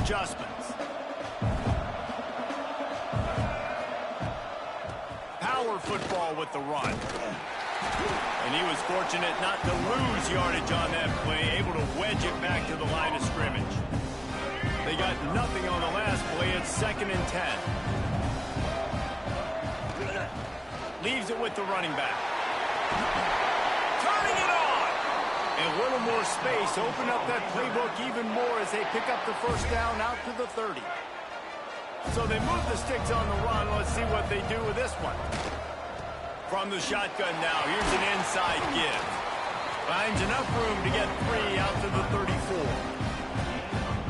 adjustments. Power football with the run. And he was fortunate not to lose yardage on that play, able to wedge it back to the line of scrimmage. They got nothing on the last play. It's 2nd and 10. Leaves it with the running back. Turning it on! And a little more space. Open up that playbook even more as they pick up the first down out to the 30. So they move the sticks on the run. Let's see what they do with this one. From the shotgun now, here's an inside give. Finds enough room to get 3 out to the 34.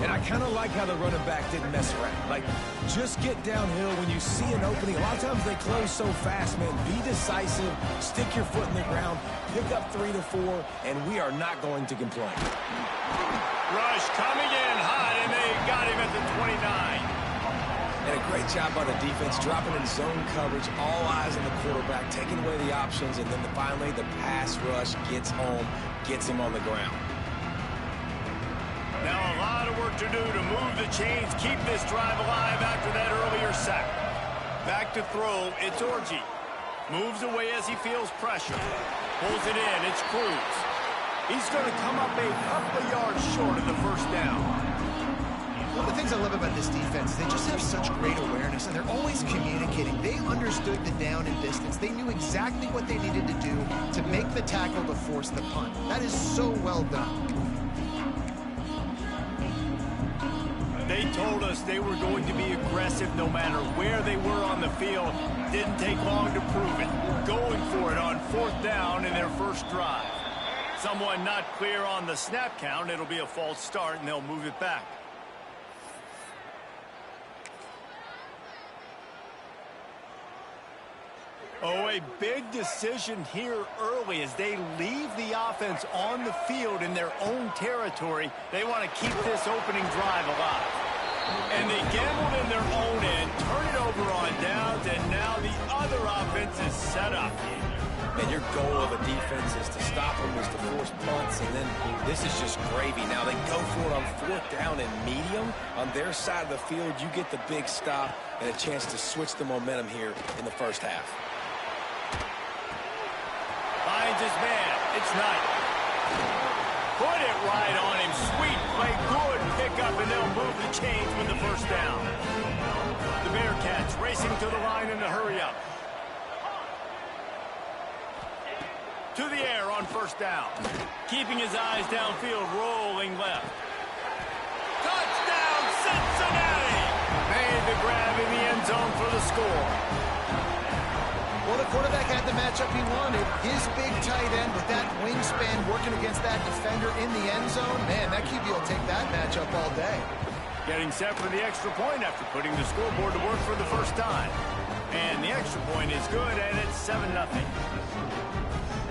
And I kind of like how the running back didn't mess around. Like, just get downhill when you see an opening. A lot of times they close so fast, man. Be decisive, stick your foot in the ground, pick up 3 to 4, and we are not going to complain. Rush coming in hot, and they got him at the 29. And a great job by the defense, dropping in zone coverage, all eyes on the quarterback, taking away the options, and then finally the pass rush gets home, gets him on the ground. Now a lot of work to do to move the chains, keep this drive alive after that earlier sack. Back to throw, it's Orji. Moves away as he feels pressure. Pulls it in, it's Cruz. He's going to come up a couple of yards short of the first down. One of the things I love about this defense is they just have such great awareness, and they're always communicating. They understood the down and distance. They knew exactly what they needed to do to make the tackle to force the punt. That is so well done. They told us they were going to be aggressive no matter where they were on the field. Didn't take long to prove it. Going for it on 4th down in their first drive. Someone not clear on the snap count. It'll be a false start, and they'll move it back. Oh, a big decision here early as they leave the offense on the field in their own territory. They want to keep this opening drive alive. And they gambled in their own end, turn it over on downs, and now the other offense is set up. And your goal of a defense is to stop them, is to force punts, and then this is just gravy. Now they go for it on 4th down and medium. On their side of the field, you get the big stop and a chance to switch the momentum here in the first half. Finds his man. It's Knight. Put it right on him. Sweet play. Good pickup, and they'll move the chains with the first down. The Bearcats racing to the line in a hurry up. To the air on 1st down. Keeping his eyes downfield, rolling left. Touchdown, Cincinnati! Made the grab in the end zone for the score. Well, the quarterback had the matchup he wanted. His big tight end with that wingspan working against that defender in the end zone. Man, that QB will take that matchup all day. Getting set for the extra point after putting the scoreboard to work for the first time. And the extra point is good, and it's 7-0.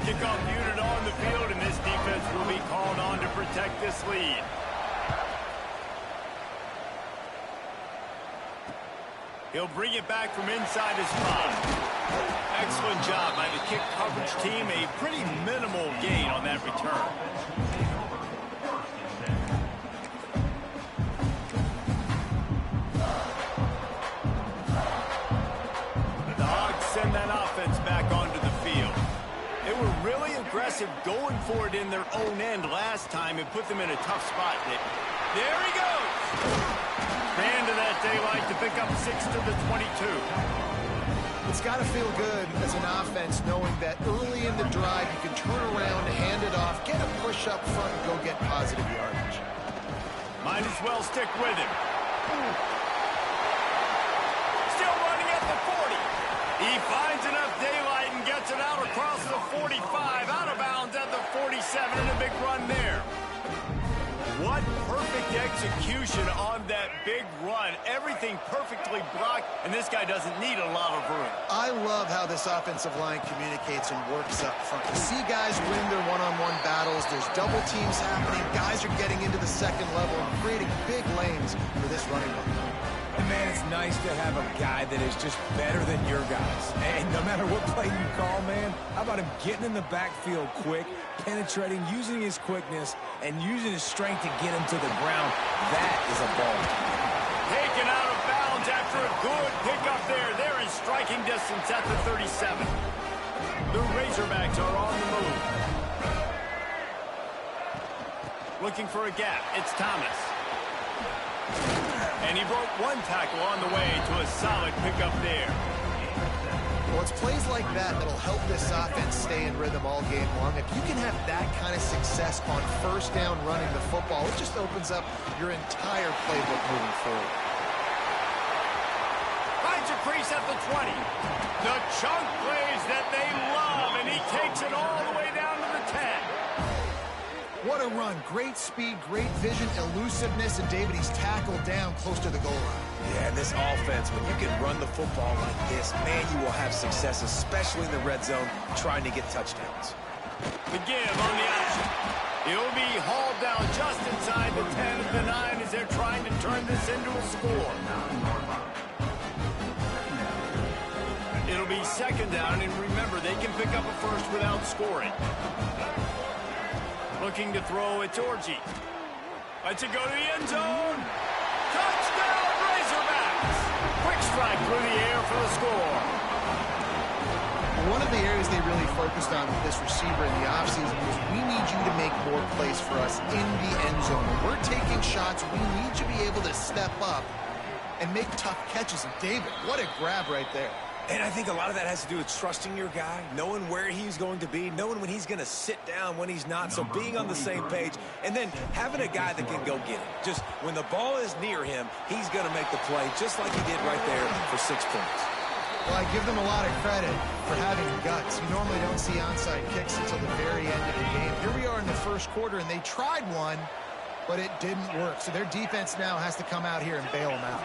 Kickoff unit on the field, and this defense will be called on to protect this lead. He'll bring it back from inside his 5. Excellent job by the kick coverage team. A pretty minimal gain on that return. The Dogs send that offense back onto the field. They were really aggressive going for it in their own end last time and put them in a tough spot. There he goes! Man to that daylight to pick up 6 to the 22. It's got to feel good as an offense knowing that early in the drive you can turn around, hand it off, get a push up front, and go get positive yardage. Might as well stick with him. Still running at the 40. He finds enough daylight and gets it out across the 45, out of bounds at the 47, and a big run there. What perfect execution on that big run. Everything perfectly blocked, and this guy doesn't need a lot of room. I love how this offensive line communicates and works up front. You see guys win their one-on-one battles. There's double teams happening. Guys are getting into the second level and creating big lanes for this running back. And Man, it's nice to have a guy that is just better than your guys. And no matter what play you call, man, how about him getting in the backfield quick, penetrating, using his quickness, and using his strength to get him to the ground. That is a ball. Taken out of bounds after a good pickup there. They're in striking distance at the 37. The Razorbacks are on the move. Looking for a gap. It's Thomas. And he broke one tackle on the way to a solid pickup there. Well, it's plays like that that'll help this offense stay in rhythm all game long. If you can have that kind of success on first down running the football, it just opens up your entire playbook moving forward. Finds a crease at the 20. The chunk plays that they love, and he takes it all the way down to the 10. What a run. Great speed, great vision, elusiveness, and David, he's tackled down close to the goal line. Yeah, and this offense, when you can run the football like this, man, you will have success, especially in the red zone, trying to get touchdowns. The give on the option. He'll be hauled down just inside the 10 of the 9 as they're trying to turn this into a score. It'll be second down, and remember, they can pick up a first without scoring. Looking to throw, it's Orji. Lets it go to the end zone. Touchdown, Razorbacks! Quick strike through the air for the score. One of the areas they really focused on with this receiver in the offseason was we need you to make more plays for us in the end zone. When we're taking shots, we need you to be able to step up and make tough catches. And David, what a grab right there. And I think a lot of that has to do with trusting your guy, knowing where he's going to be, knowing when he's going to sit down, when he's not, so being on the same page, and then having a guy that can go get it. Just when the ball is near him, he's going to make the play, just like he did right there for 6 points. Well, I give them a lot of credit for having guts. You normally don't see onside kicks until the very end of the game. Here we are in the first quarter, and they tried one, but it didn't work. So their defense now has to come out here and bail them out.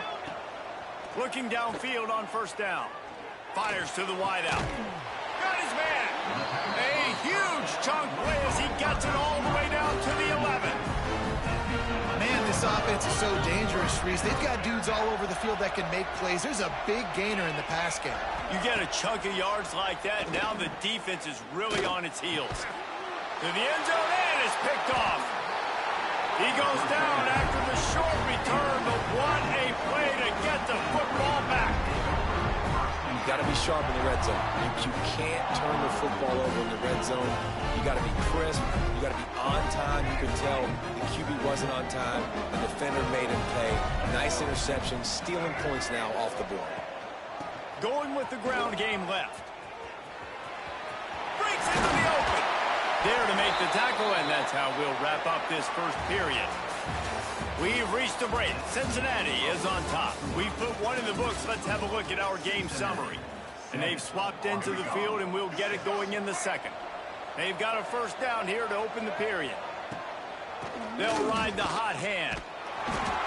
Looking downfield on first down. Fires to the wideout. Got his man. A huge chunk play as he gets it all the way down to the 11. Man, this offense is so dangerous, Reese. They've got dudes all over the field that can make plays. There's a big gainer in the pass game. You get a chunk of yards like that, now the defense is really on its heels. To the end zone, and it's picked off. He goes down after the short return, but what a play to get the football back. You got to be sharp in the red zone. You can't turn the football over in the red zone. You got to be crisp. You got to be on time. You could tell the QB wasn't on time. The defender made him pay. Nice interception, stealing points now off the board. Going with the ground game left. Breaks into the open. There to make the tackle, and that's how we'll wrap up this first period. We've reached a break. Cincinnati is on top. We've put one in the books. Let's have a look at our game summary. And they've swapped into the field, and we'll get it going in the second. They've got a first down here to open the period. They'll ride the hot hand.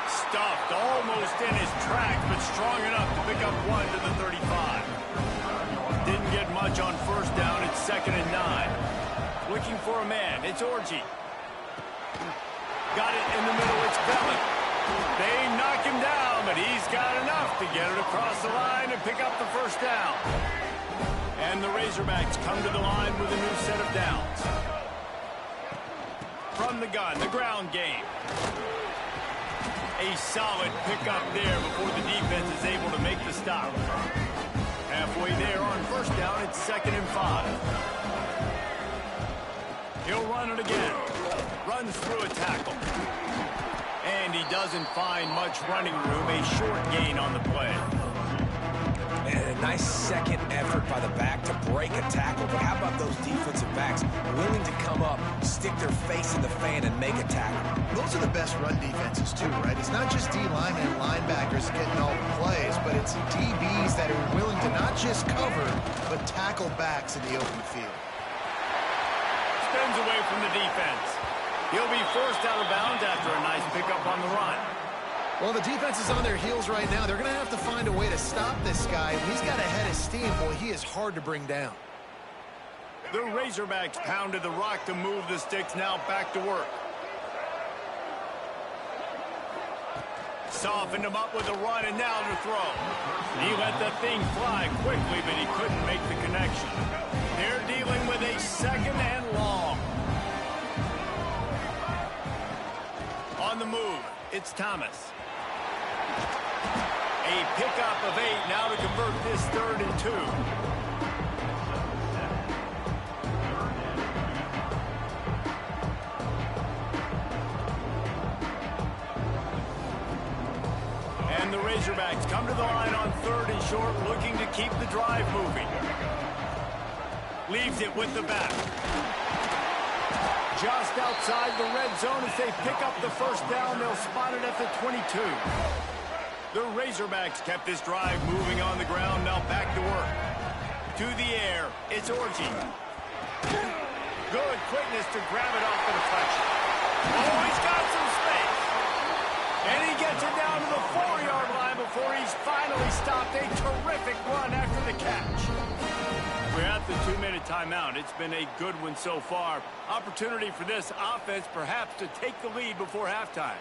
Stuffed almost in his tracks, but strong enough to pick up one to the 35. Didn't get much on first down. It's 2nd and 9. Looking for a man. It's Orji. Got it in the middle. It's Bellick. They knock him down, but he's got enough to get it across the line and pick up the first down. And the Razorbacks come to the line with a new set of downs. From the gun, the ground game. A solid pickup there before the defense is able to make the stop. Halfway there on first down, it's 2nd and 5. He'll run it again. Runs through a tackle. And he doesn't find much running room. A short gain on the play. And a nice second effort by the back to break a tackle. But how about those defensive backs willing to come up, stick their face in the fan, and make a tackle? Those are the best run defenses, too, right? It's not just D-linemen and linebackers getting all the plays, but it's DBs that are willing to not just cover, but tackle backs in the open field. Spins away from the defense. He'll be forced out of bounds after a nice pickup on the run. Well, the defense is on their heels right now. They're going to have to find a way to stop this guy. He's got a head of steam. Boy, he is hard to bring down. The Razorbacks pounded the rock to move the sticks. Now back to work. Softened him up with a run, and now to throw. He let that thing fly quickly, but he couldn't make the connection. They're dealing with a 2nd and long. On the move, it's Thomas. A pickup of 8 now to convert this 3rd and 2. And the Razorbacks come to the line on 3rd and short, looking to keep the drive moving. Leaves it with the back. Just outside the red zone as they pick up the 1st down. They'll spot it at the 22. The Razorbacks kept this drive moving on the ground. Now back to work. To the air, it's Orji. Good quickness to grab it off the deflection. Oh, he's got some space. And he gets it down to the 4-yard line before he's finally stopped. A terrific run after the catch. We're at the 2-minute timeout. It's been a good one so far. Opportunity for this offense perhaps to take the lead before halftime.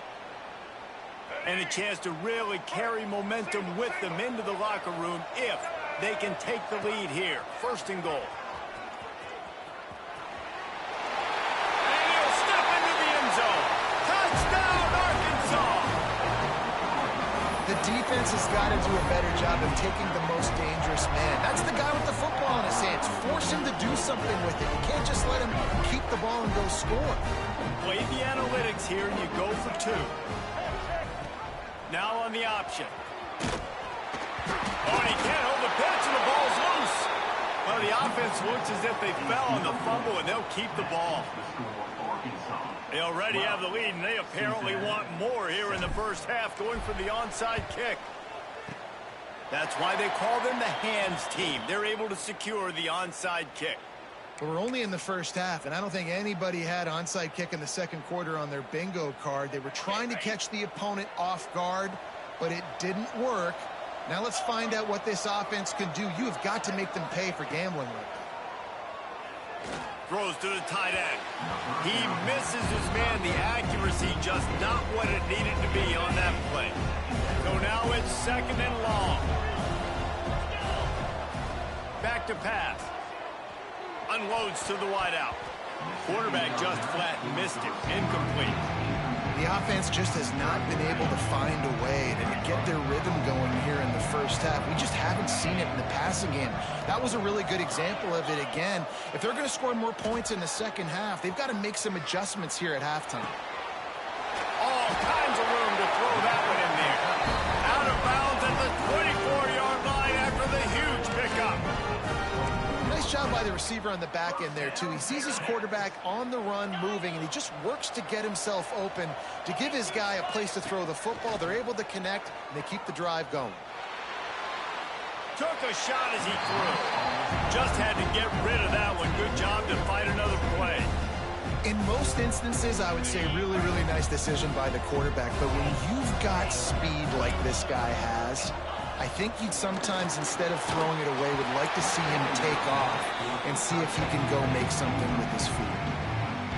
And a chance to really carry momentum with them into the locker room if they can take the lead here. 1st and goal. And he'll step into the end zone. Touchdown, Arkansas! The defense has got to do a better job of taking the most dangerous man. That's the guy with the football in his hands. Force him to do something with it. You can't just let him keep the ball and go score. Play the analytics here, and you go for 2. Now on the option. Oh, and he can't hold the pitch, and the ball's loose. Well, the offense looks as if they fell on the fumble, and they'll keep the ball. They already have the lead, and they apparently want more here in the 1st half, going for the onside kick. That's why they call them the hands team. They're able to secure the onside kick. But we're only in the 1st half, and I don't think anybody had onside kick in the 2nd quarter on their bingo card. They were trying to catch the opponent off guard, but it didn't work. Now let's find out what this offense can do. You have got to make them pay for gambling like that. Throws to the tight end. He misses his man. The accuracy just not what it needed to be on that play. So now it's 2nd and long. Back to pass. Unloads to the wideout. Quarterback just flat missed it. Incomplete. The offense just has not been able to find a way to get their rhythm going here in the 1st half. We just haven't seen it in the passing game. That was a really good example of it again. If they're going to score more points in the 2nd half, they've got to make some adjustments here at halftime. All kinds of room to throw that one in there. Out of bounds at the 24-yard line after the huge pickup. Nice job by the receiver on the back end there, too. He sees his quarterback on the run moving, and he just works to get himself open to give his guy a place to throw the football. They're able to connect, and they keep the drive going. Took a shot as he threw. Just had to get rid of that one. Good job to fight another play. In most instances, I would say really, really nice decision by the quarterback. But when you've got speed like this guy has, I think you'd sometimes, instead of throwing it away, would like to see him take off and see if he can go make something with his feet.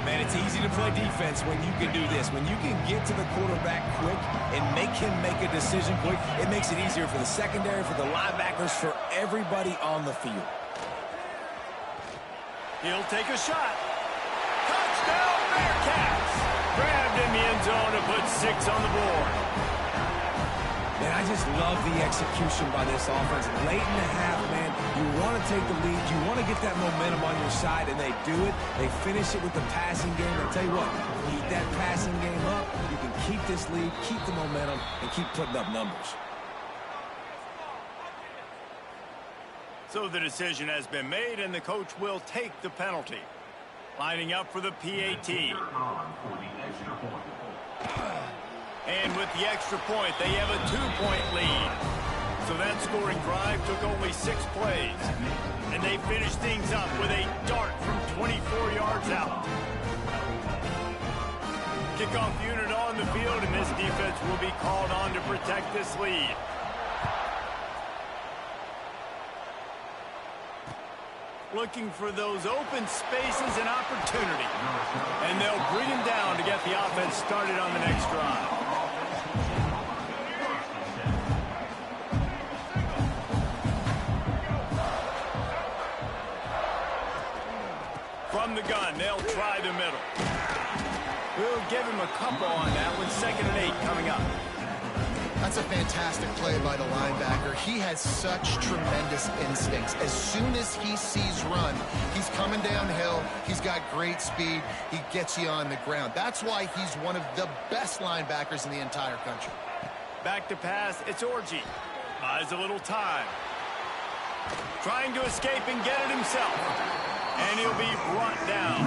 Man, it's easy to play defense when you can do this. When you can get to the quarterback quick and make him make a decision quick, it makes it easier for the secondary, for the linebackers, for everybody on the field. He'll take a shot. Touchdown, Bearcats! Grabbed in the end zone to put 6 on the board. Man, I just love the execution by this offense. Late in the half, man, you want to take the lead. You want to get that momentum on your side, and they do it. They finish it with the passing game. I'll tell you what, keep that passing game up. You can keep this lead, keep the momentum, and keep putting up numbers. So the decision has been made, and the coach will take the penalty. Lining up for the PAT. And with the extra point, they have a 2-point lead. So that scoring drive took only 6 plays. And they finished things up with a dart from 24 yards out. Kickoff unit on the field, and this defense will be called on to protect this lead. Looking for those open spaces and opportunity. And they'll bring him down to get the offense started on the next drive. From the gun, they'll try the middle. We'll give him a couple on that one. 2nd and 8 coming up. That's a fantastic play by the linebacker. He has such tremendous instincts. As soon as he sees run, he's coming downhill. He's got great speed. He gets you on the ground. That's why he's one of the best linebackers in the entire country. Back to pass, it's Orji. Buys a little time. Trying to escape and get it himself. And he'll be brought down.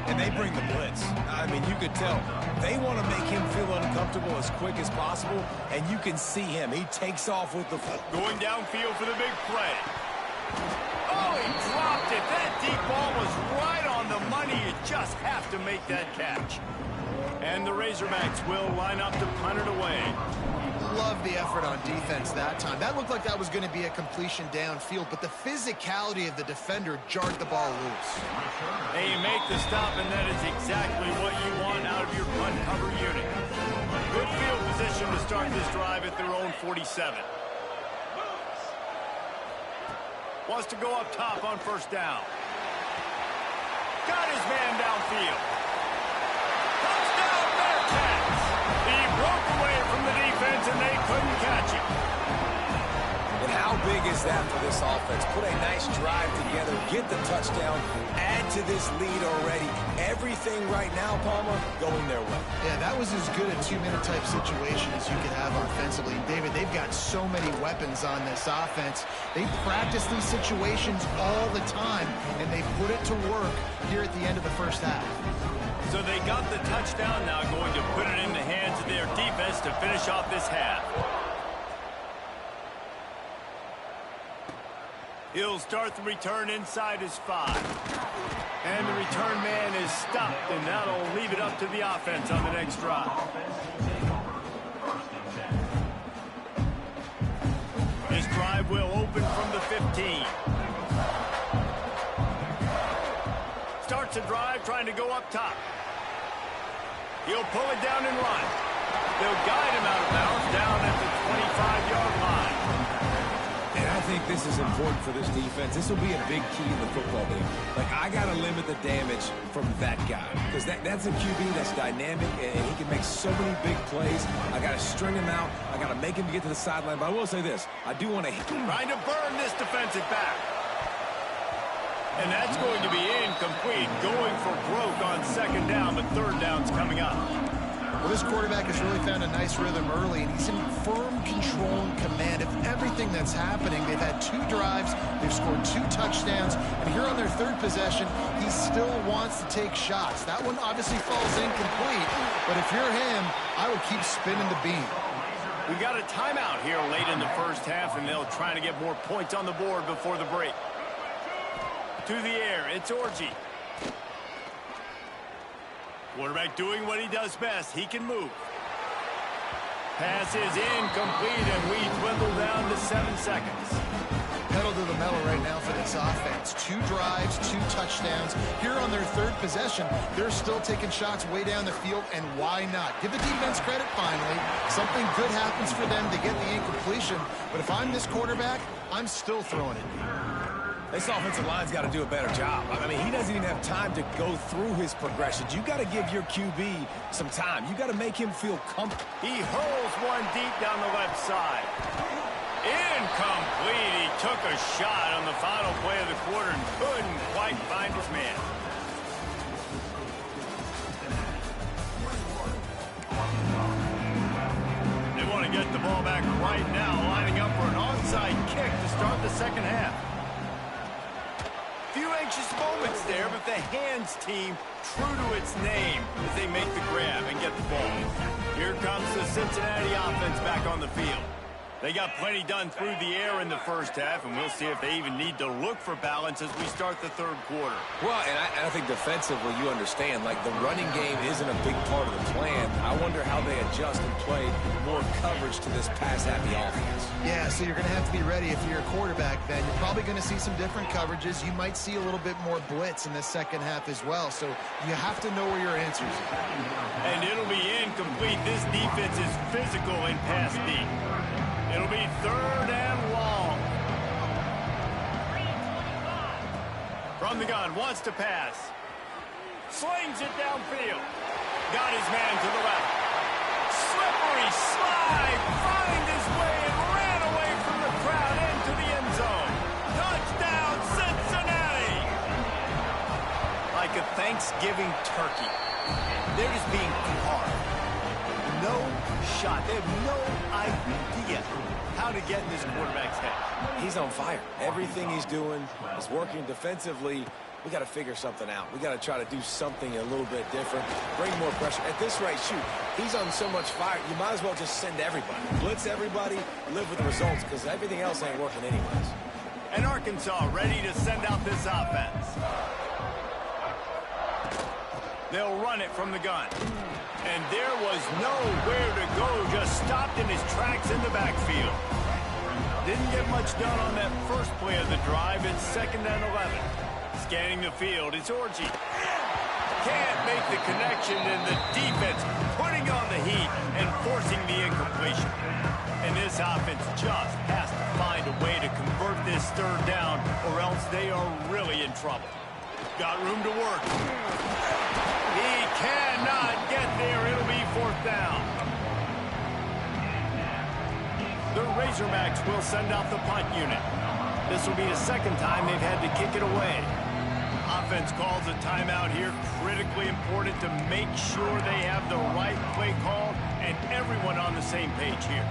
And they bring the blitz. I mean, you could tell. They want to make him feel uncomfortable as quick as possible, and you can see him. He takes off with the foot. Going downfield for the big play. Oh, he dropped it. That deep ball was right on the money. You just have to make that catch. And the Razorbacks will line up to punt it away. Love the effort on defense that time. That looked like that was going to be a completion downfield, but the physicality of the defender jarred the ball loose. They make the stop, and that is exactly what you want out of your punt cover unit. Good field position to start this drive at their own 47. Wants to go up top on 1st down. Got his man downfield. Touchdown, Bearcats! He broke away from the defense, and they couldn't catch him. And how big is that for this offense? Put a nice drive together, get the touchdown, add to this lead already. Everything right now, Palmer, going their way. Yeah, that was as good a 2-minute type situation as you could have offensively. David, they've got so many weapons on this offense. They practice these situations all the time, and they put it to work here at the end of the 1st half. So they got the touchdown, now going to put it in the hands of their defense to finish off this half. He'll start the return inside his 5. And the return man is stopped, and that'll leave it up to the offense on the next drive. This drive will open from the 15. Starts a drive trying to go up top. He'll pull it down and run. They'll guide him out of bounds down at the 25-yard line. And I think this is important for this defense. This will be a big key in the football game. Like, I got to limit the damage from that guy. Because that's a QB that's dynamic, and he can make so many big plays. I got to string him out. I got to make him get to the sideline. But I will say this. I do want to hit him. Trying to burn this defensive back. And that's going to be incomplete. Going for broke on 2nd down, but 3rd down's coming up. Well, this quarterback has really found a nice rhythm early, and he's in firm control and command of everything that's happening. They've had 2 drives, they've scored 2 touchdowns, and here on their 3rd possession, he still wants to take shots. That one obviously falls incomplete, but if you're him, I would keep spinning the beam. We got a timeout here late in the 1st half, and they'll try to get more points on the board before the break. To the air, it's Orji. Quarterback doing what he does best. He can move. Pass is incomplete, and we dwindle down to 7 seconds. Pedal to the metal right now for this offense. 2 drives, 2 touchdowns. Here on their 3rd possession, they're still taking shots way down the field, and why not? Give the defense credit finally. Something good happens for them to get the incompletion, but if I'm this quarterback, I'm still throwing it. This offensive line's got to do a better job. I mean, he doesn't even have time to go through his progressions. You got to give your QB some time. You got to make him feel comfortable. He hurls one deep down the left side. Incomplete. He took a shot on the final play of the quarter and couldn't quite find his man. They want to get the ball back right now, lining up for an onside kick to start the 2nd half. Few anxious moments there, but the hands team true to its name as they make the grab and get the ball. Here comes the Cincinnati offense back on the field. They got plenty done through the air in the 1st half, and we'll see if they even need to look for balance as we start the 3rd quarter. Well, and I think defensively, you understand, like, the running game isn't a big part of the plan. I wonder how they adjust and play more coverage to this pass-happy offense. Yeah, so you're going to have to be ready if you're a quarterback, then. You're probably going to see some different coverages. You might see a little bit more blitz in the 2nd half as well, so you have to know where your answers are. And it'll be incomplete. This defense is physical in pass deep. It'll be 3rd and long. From From the gun, wants to pass. Slings it downfield. Got his man to the left. Slippery slide. Find his way and ran away from the crowd into the end zone. Touchdown, Cincinnati. Like a Thanksgiving turkey. They're just being carved. No shot. They have no idea how to get in this quarterback's head. He's on fire. Everything he's doing is working defensively. We got to figure something out. We got to try to do something a little bit different. Bring more pressure. At this rate, shoot, he's on so much fire, you might as well just send everybody. Blitz everybody, live with the results, because everything else ain't working anyways. And Arkansas ready to send out this offense. They'll run it from the gun. And there was nowhere to go, just stopped in his tracks in the backfield. Didn't get much done on that first play of the drive. It's 2nd and 11. Scanning the field, it's Orji. Can't make the connection, and the defense putting on the heat and forcing the incompletion. And this offense just has to find a way to convert this 3rd down, or else they are really in trouble. Got room to work. He cannot get there. It'll be 4th down. The Razorbacks will send out the punt unit. This will be the 2nd time they've had to kick it away. Offense calls a timeout here. Critically important to make sure they have the right play call and everyone on the same page here.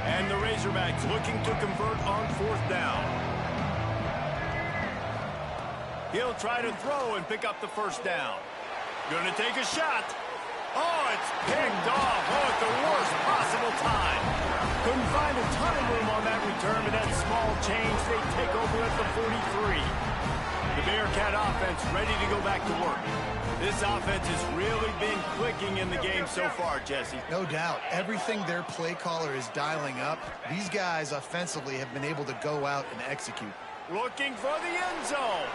And the Razorbacks looking to convert on 4th down. He'll try to throw and pick up the 1st down. Gonna take a shot. Oh, it's picked off. Oh, at the worst possible time. Couldn't find a ton of room on that return, but that small change, they take over at the 43. The Bearcat offense ready to go back to work. This offense has really been clicking in the game so far, Jesse. No doubt. Everything their play caller is dialing up, these guys offensively have been able to go out and execute. Looking for the end zone.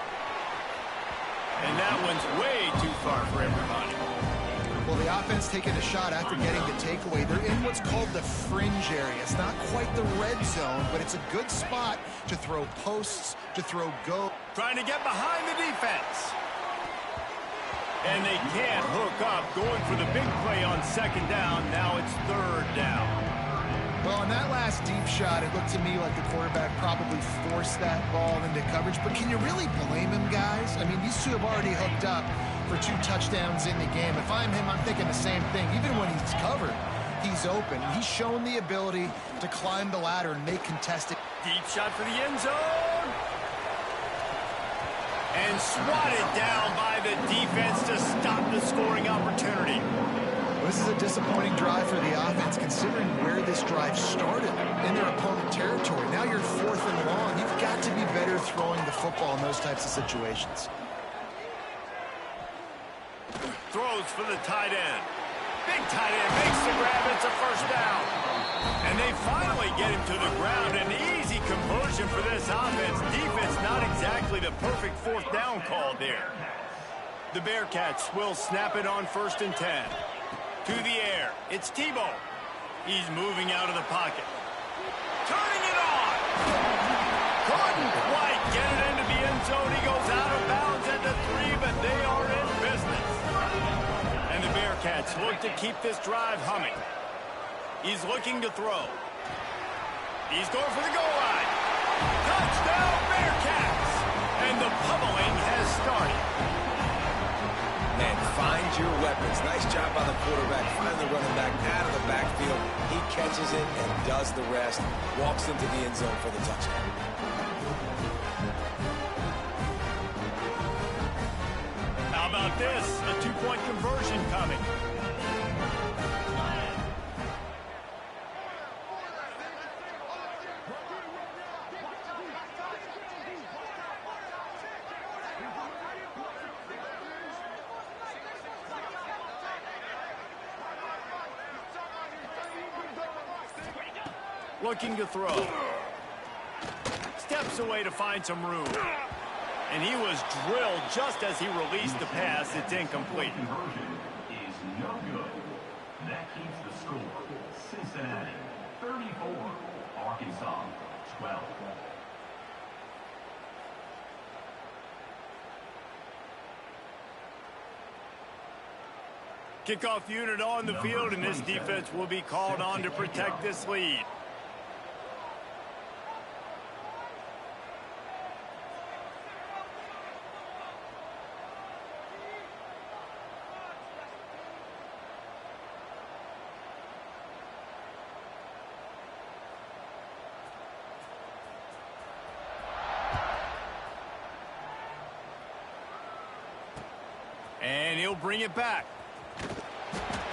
And that one's way too far for everybody. Well, the offense taking a shot after getting the takeaway. They're in what's called the fringe area. It's not quite the red zone, but it's a good spot to throw posts, to throw go. Trying to get behind the defense. And they can't hook up. Going for the big play on 2nd down. Now it's 3rd down. Well, on that last deep shot, it looked to me like the quarterback probably forced that ball into coverage. But can you really blame him, guys? I mean, these two have already hooked up for 2 touchdowns in the game. If I'm him, I'm thinking the same thing. Even when he's covered, he's open. He's shown the ability to climb the ladder and make contested. Deep shot for the end zone. And swatted down by the defense to stop the scoring opportunity. This is a disappointing drive for the offense, considering where this drive started in their opponent territory. Now you're 4th and long. You've got to be better throwing the football in those types of situations. Throws for the tight end. Big tight end makes the grab. It's a 1st down. And they finally get him to the ground. An easy conversion for this offense. Defense not exactly the perfect 4th down call there. The Bearcats will snap it on 1st and 10. To the air. It's Tebow. He's moving out of the pocket. Turning it on. Couldn't quite get it into the end zone. He goes out of bounds at the 3, but they are in business. And the Bearcats look to keep this drive humming. He's looking to throw. He's going for the goal line. Touchdown, Bearcats! And the pummeling has started. Man, find your weapons. Nice job by the quarterback. Find the running back out of the backfield. He catches it and does the rest. Walks into the end zone for the touchdown. How about this? A 2-point conversion coming. Looking to throw. Steps away to find some room. And he was drilled just as he released the pass. It's incomplete. Conversion is no good. That keeps the score. Cincinnati 34, Arkansas 12. Kickoff unit on the field, and this defense will be called on to protect this lead. And he'll bring it back.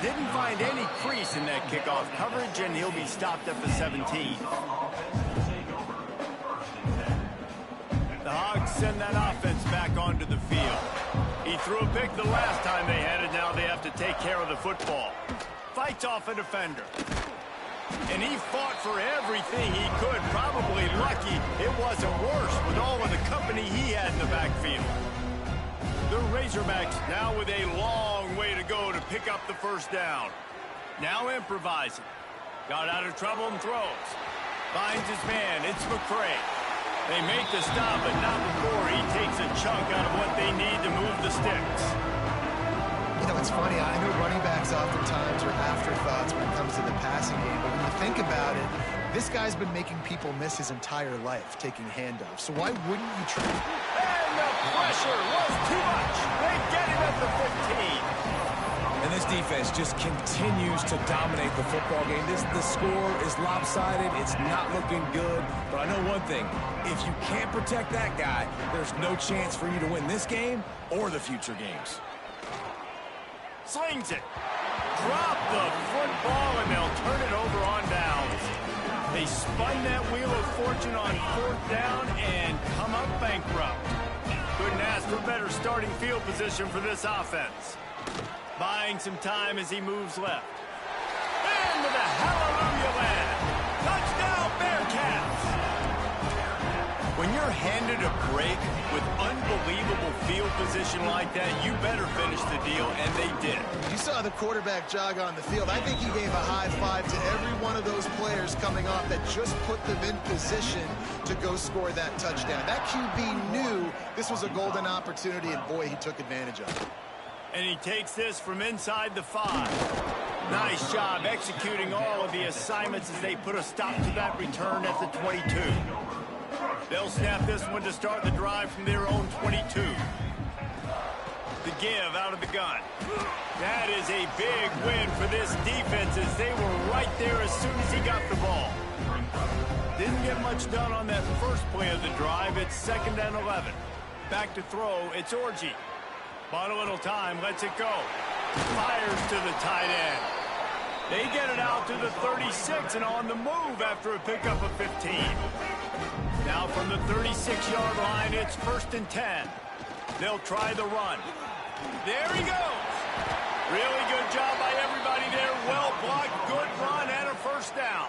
Didn't find any crease in that kickoff coverage, and he'll be stopped at the 17. The Hogs send that offense back onto the field. He threw a pick the last time they had it. Now they have to take care of the football. Fights off a defender. And he fought for everything he could. Probably lucky it wasn't worse with all of the company he had in the backfield. The Razorbacks now with a long way to go to pick up the first down. Now improvising. Got out of trouble and throws. Finds his man. It's McCray. They make the stop, but not before he takes a chunk out of what they need to move the sticks. You know, it's funny. I know running backs oftentimes are afterthoughts when it comes to the passing game, but when you think about it, this guy's been making people miss his entire life taking handoffs. So why wouldn't you try? And the pressure was too much. They get him at the 15. And this defense just continues to dominate the football game. The score is lopsided. It's not looking good. But I know one thing. If you can't protect that guy, there's no chance for you to win this game or the future games. Slings it. Drop the football, and they'll turn it over on downs. They spun that wheel of fortune on 4th down and come up bankrupt. Couldn't ask for better starting field position for this offense. Buying some time as he moves left. Into the hallelujah land. Touchdown Bearcats! When you're handed a break with unbelievable field position like that, you better finish the deal, and they did. You saw the quarterback jog on the field. I think he gave a high five to every one of those players coming off that just put them in position to go score that touchdown. That QB knew this was a golden opportunity, and boy, he took advantage of it. And he takes this from inside the 5. Nice job executing all of the assignments as they put a stop to that return at the 22. They'll snap this one to start the drive from their own 22. The give out of the gun. That is a big win for this defense as they were right there as soon as he got the ball. Didn't get much done on that first play of the drive. It's 2nd and 11. Back to throw. It's Orji. Bought a little time. Lets it go. Fires to the tight end. They get it out to the 36 and on the move after a pickup of 15. Now from the 36-yard line, it's 1st and 10. They'll try the run. There he goes. Really good job by everybody there. Well blocked, good run, and a first down.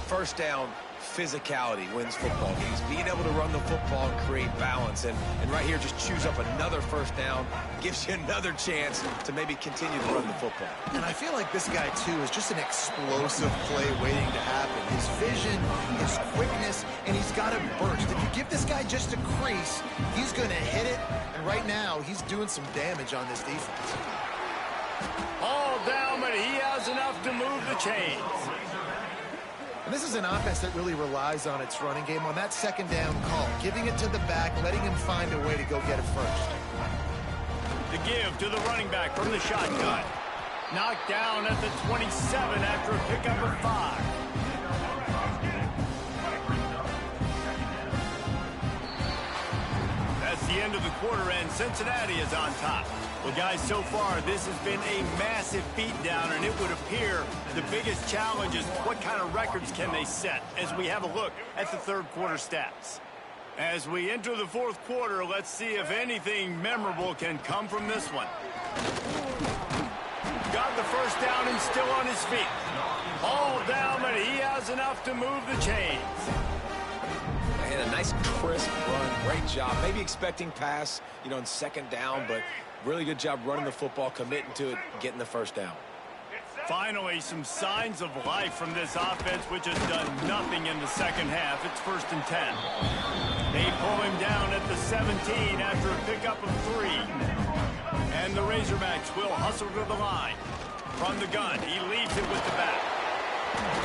First down, physicality wins football games. Being able to run the football and create balance. And right here, just choose up another first down. Gives you another chance to maybe continue to run the football. And I feel like this guy, too, is just an explosive play waiting to happen. His vision, his quickness, and he's got a burst. If you give this guy just a crease, he's going to hit it. And right now, he's doing some damage on this defense. All down, but he has enough to move the chains. And this is an offense that really relies on its running game on that 2nd down call, giving it to the back, letting him find a way to go get it first. The give to the running back from the shotgun. Knocked down at the 27 after a pickup of 5. That's the end of the quarter, and Cincinnati is on top. Well, guys, so far, this has been a massive beatdown, and it would appear the biggest challenge is what kind of records can they set as we have a look at the 3rd quarter stats. As we enter the 4th quarter, let's see if anything memorable can come from this one. Got the first down and still on his feet. All down, but he has enough to move the chains. And a nice crisp run. Great job. Maybe expecting pass, in 2nd down, but really good job running the football, committing to it, getting the first down. Finally, some signs of life from this offense, which has done nothing in the 2nd half. It's 1st and 10. They pull him down at the 17 after a pickup of 3. And And the Razorbacks will hustle to the line. From the gun, he leads it with the back.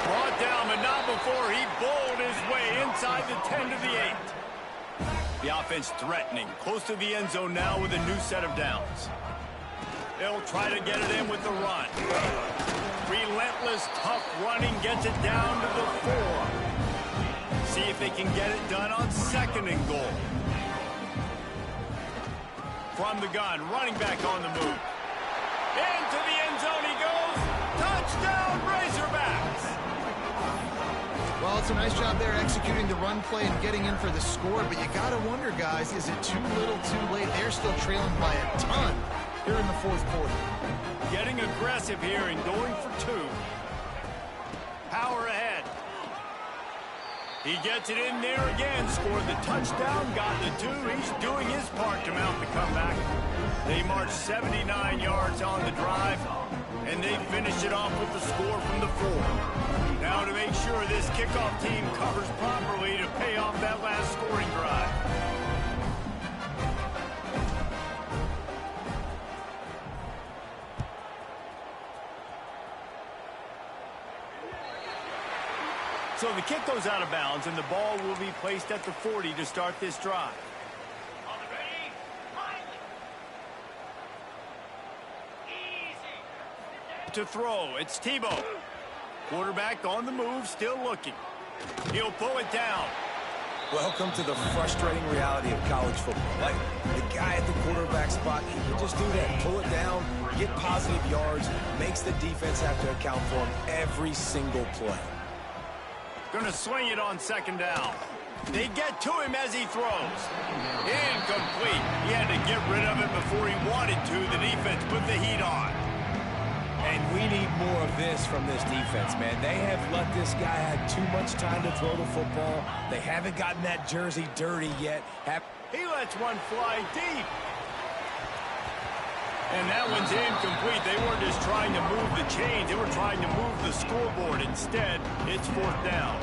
Brought down, but not before he bowled his way inside the 10 to the 8. The offense threatening, close to the end zone now with a new set of downs. They'll try to get it in with the run. Relentless, tough running gets it down to the 4. See if they can get it done on 2nd and goal. From the gun, running back on the move. Into the end zone he goes. Touchdown, Razorbacks! Well, it's a nice job there executing the run play and getting in for the score, but you got to wonder, guys, is it too little too late? They're still trailing by a ton here in the 4th quarter. Getting aggressive here and going for 2. Power ahead. He gets it in there again, scored the touchdown, got the 2. He's doing his part to mount the comeback. They march 79 yards on the drive, and they finish it off with the score from the 4. Now to make sure this kickoff team covers properly to pay off that last scoring drive. So the kick goes out of bounds, and the ball will be placed at the 40 to start this drive. On the ready, easy. To throw, it's Tebow. Quarterback on the move, still looking. He'll pull it down. Welcome to the frustrating reality of college football. Like, the guy at the quarterback spot, he can just do that. Pull it down, get positive yards, makes the defense have to account for him every single play. Gonna swing it on 2nd down. They get to him as he throws. Incomplete. He had to get rid of it before he wanted to. The defense put the heat on. And we need more of this from this defense, man. They have let this guy have too much time to throw the football. They haven't gotten that jersey dirty yet. He lets one fly deep. And that one's incomplete. They weren't just trying to move the chains. They were trying to move the scoreboard. Instead, it's 4th down.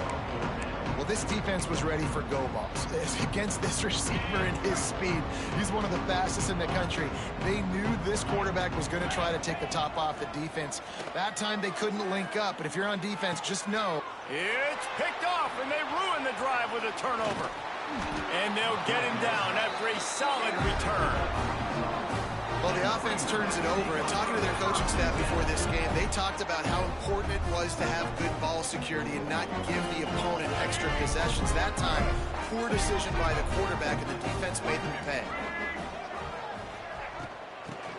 Well, this defense was ready for go balls. Against this receiver and his speed, he's one of the fastest in the country. They knew this quarterback was going to try to take the top off the defense. That time they couldn't link up, but if you're on defense, just know. It's picked off, and they ruin the drive with a turnover. And they'll get him down after a solid return. Well, the offense turns it over, and talking to their coaching staff before this game, they talked about how important it was to have good ball security and not give the opponent extra possessions. That time, poor decision by the quarterback, and the defense made them pay.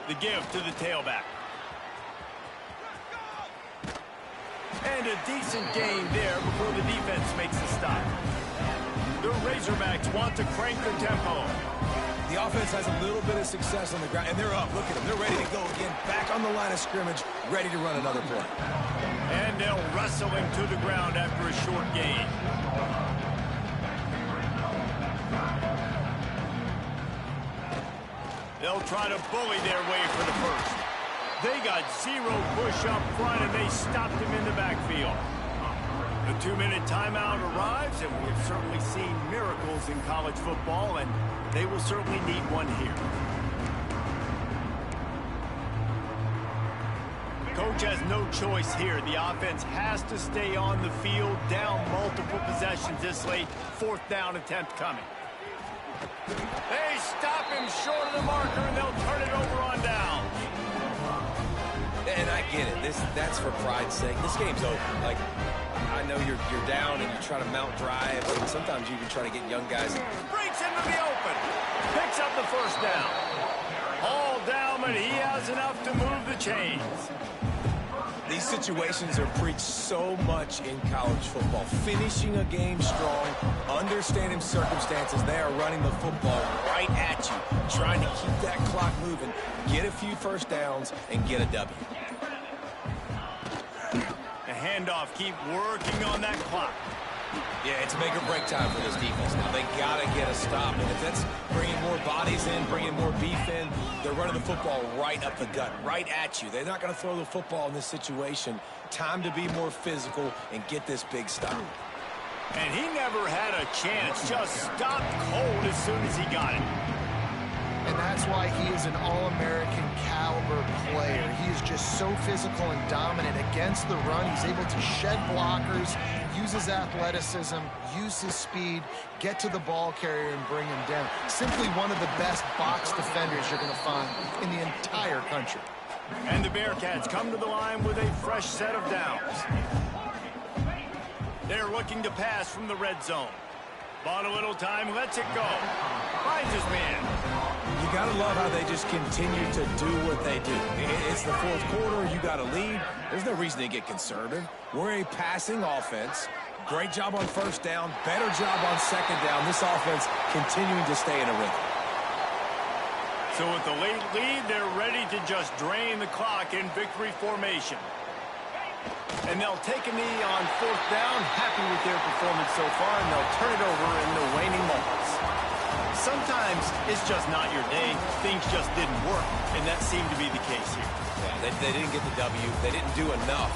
The give to the tailback. And a decent gain there before the defense makes the stop. The Razorbacks want to crank the tempo. The offense has a little bit of success on the ground, and they're up. Look at them. They're ready to go again. Back on the line of scrimmage, ready to run another play. And they'll wrestle him to the ground after a short gain. They'll try to bully their way for the first. They got 0 push up front, and they stopped him in the backfield. The 2-minute timeout arrives, and we've certainly seen miracles in college football, and they will certainly need one here. Coach has no choice here. The offense has to stay on the field, down multiple possessions this late. 4th down attempt coming. They stop him short of the marker, and they'll turn it over on down. And I get it. That's for pride's sake. This game's over. Like, I know you're down and you try to mount drives, and sometimes you can try to get young guys. Breaks into the open. Picks up the 1st down. All down, but he has enough to move the chains. These situations are preached so much in college football. Finishing a game strong, understanding circumstances. They are running the football right at you, trying to keep that clock moving, get a few 1st downs, and get a W. A handoff, keep working on that clock. Yeah, it's make or break time for this defense now. They got to get a stop, and if that's bringing more bodies in, bringing more beef in, they're running the football right up the gut, right at you. They're not going to throw the football in this situation. Time to be more physical and get this big stop. And he never had a chance, just stopped cold as soon as he got it. And that's why he is an All-American player. He is just so physical and dominant against the run. He's able to shed blockers, use his athleticism, use his speed, get to the ball carrier and bring him down. Simply one of the best box defenders you're going to find in the entire country. And the Bearcats come to the line with a fresh set of downs. They're looking to pass from the red zone. Bought a little time, lets it go. Finds his man. You got to love how they just continue to do what they do. It's the fourth quarter. You got to lead. There's no reason to get conservative. We're a passing offense. Great job on first down. Better job on second down. This offense continuing to stay in a rhythm. So with the late lead, they're ready to just drain the clock in victory formation. And they'll take a knee on fourth down, happy with their performance so far, and they'll turn it over in the waning moments. Sometimes it's just not your day. Things just didn't work, and that seemed to be the case here. Yeah, they didn't get the W. They didn't do enough.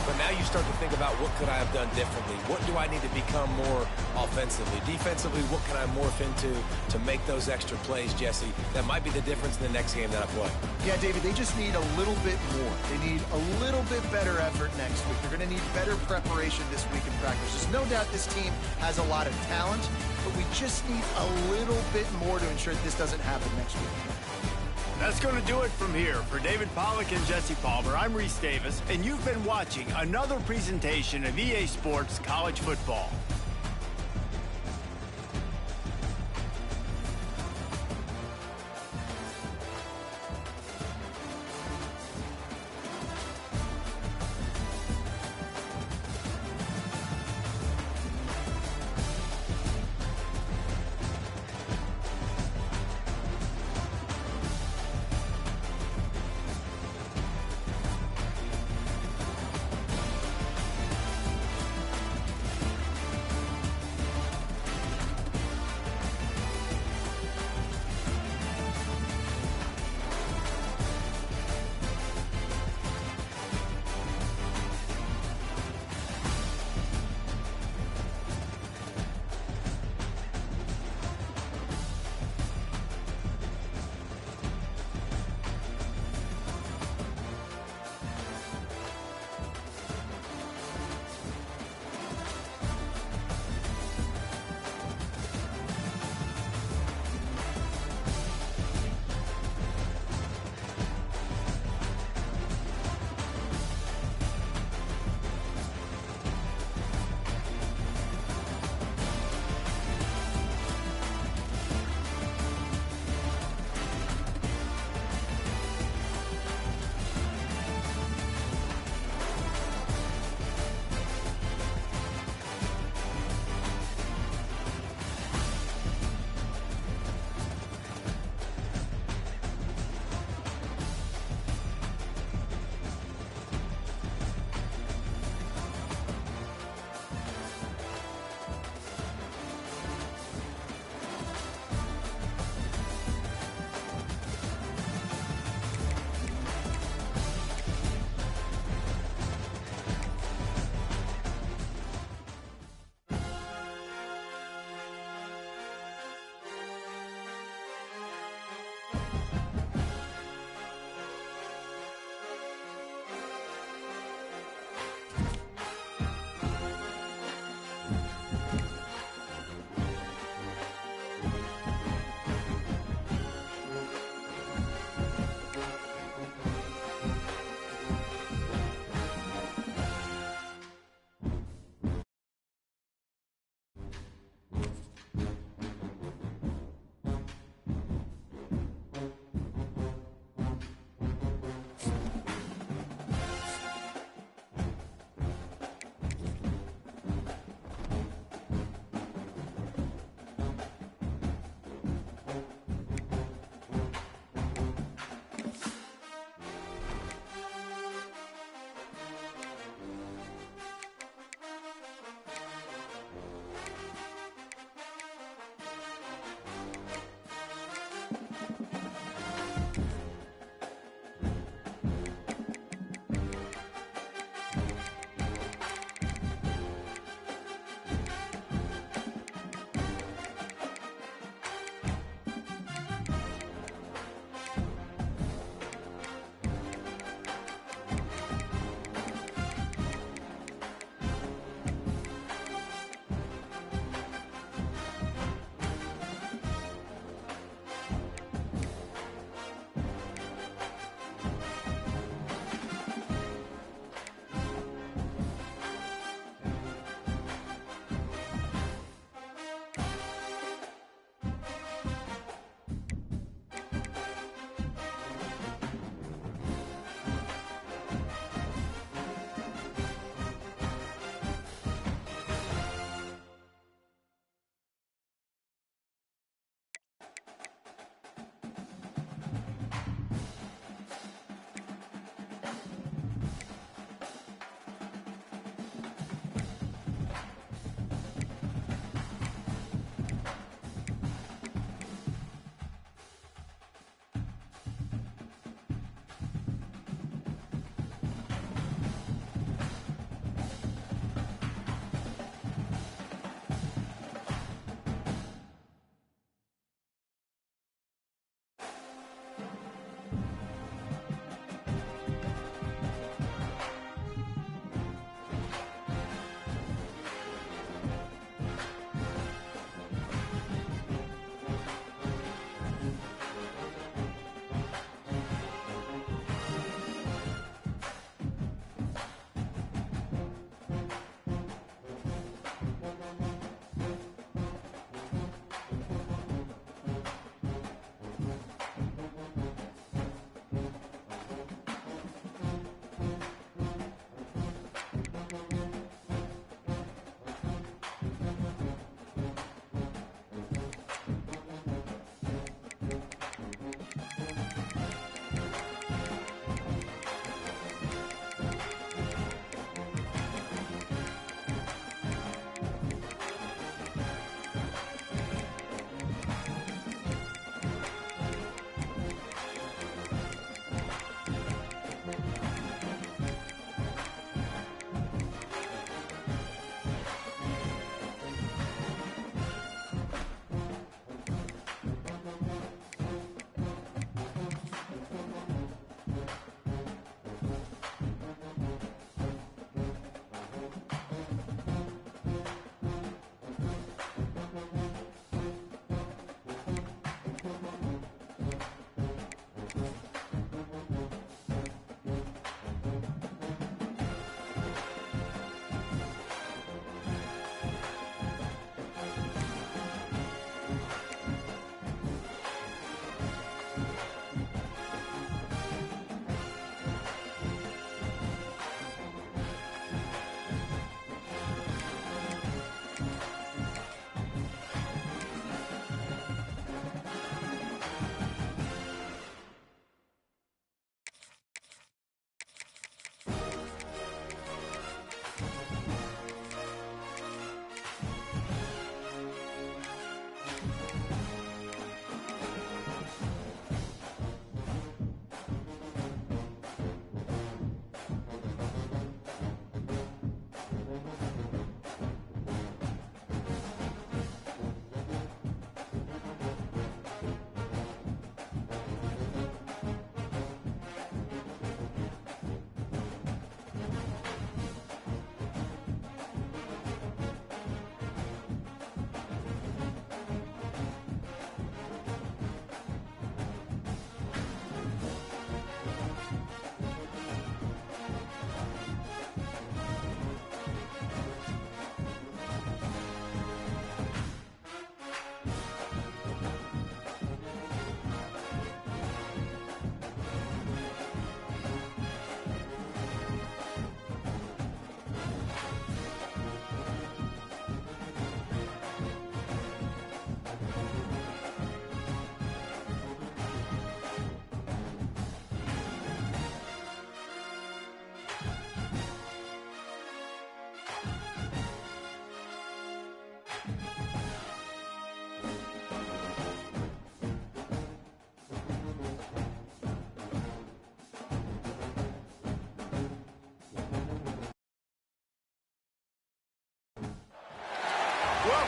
But now you start to think about what could I have done differently? What do I need to become more offensively? Defensively, what can I morph into to make those extra plays, Jesse? That might be the difference in the next game that I play. Yeah, David, they just need a little bit more. They need a little bit better effort next week. They're going to need better preparation this week in practice. There's no doubt this team has a lot of talent, but we just need a little bit more to ensure that this doesn't happen next week. That's going to do it from here. For David Pollack and Jesse Palmer, I'm Reese Davis, and you've been watching another presentation of EA Sports College Football.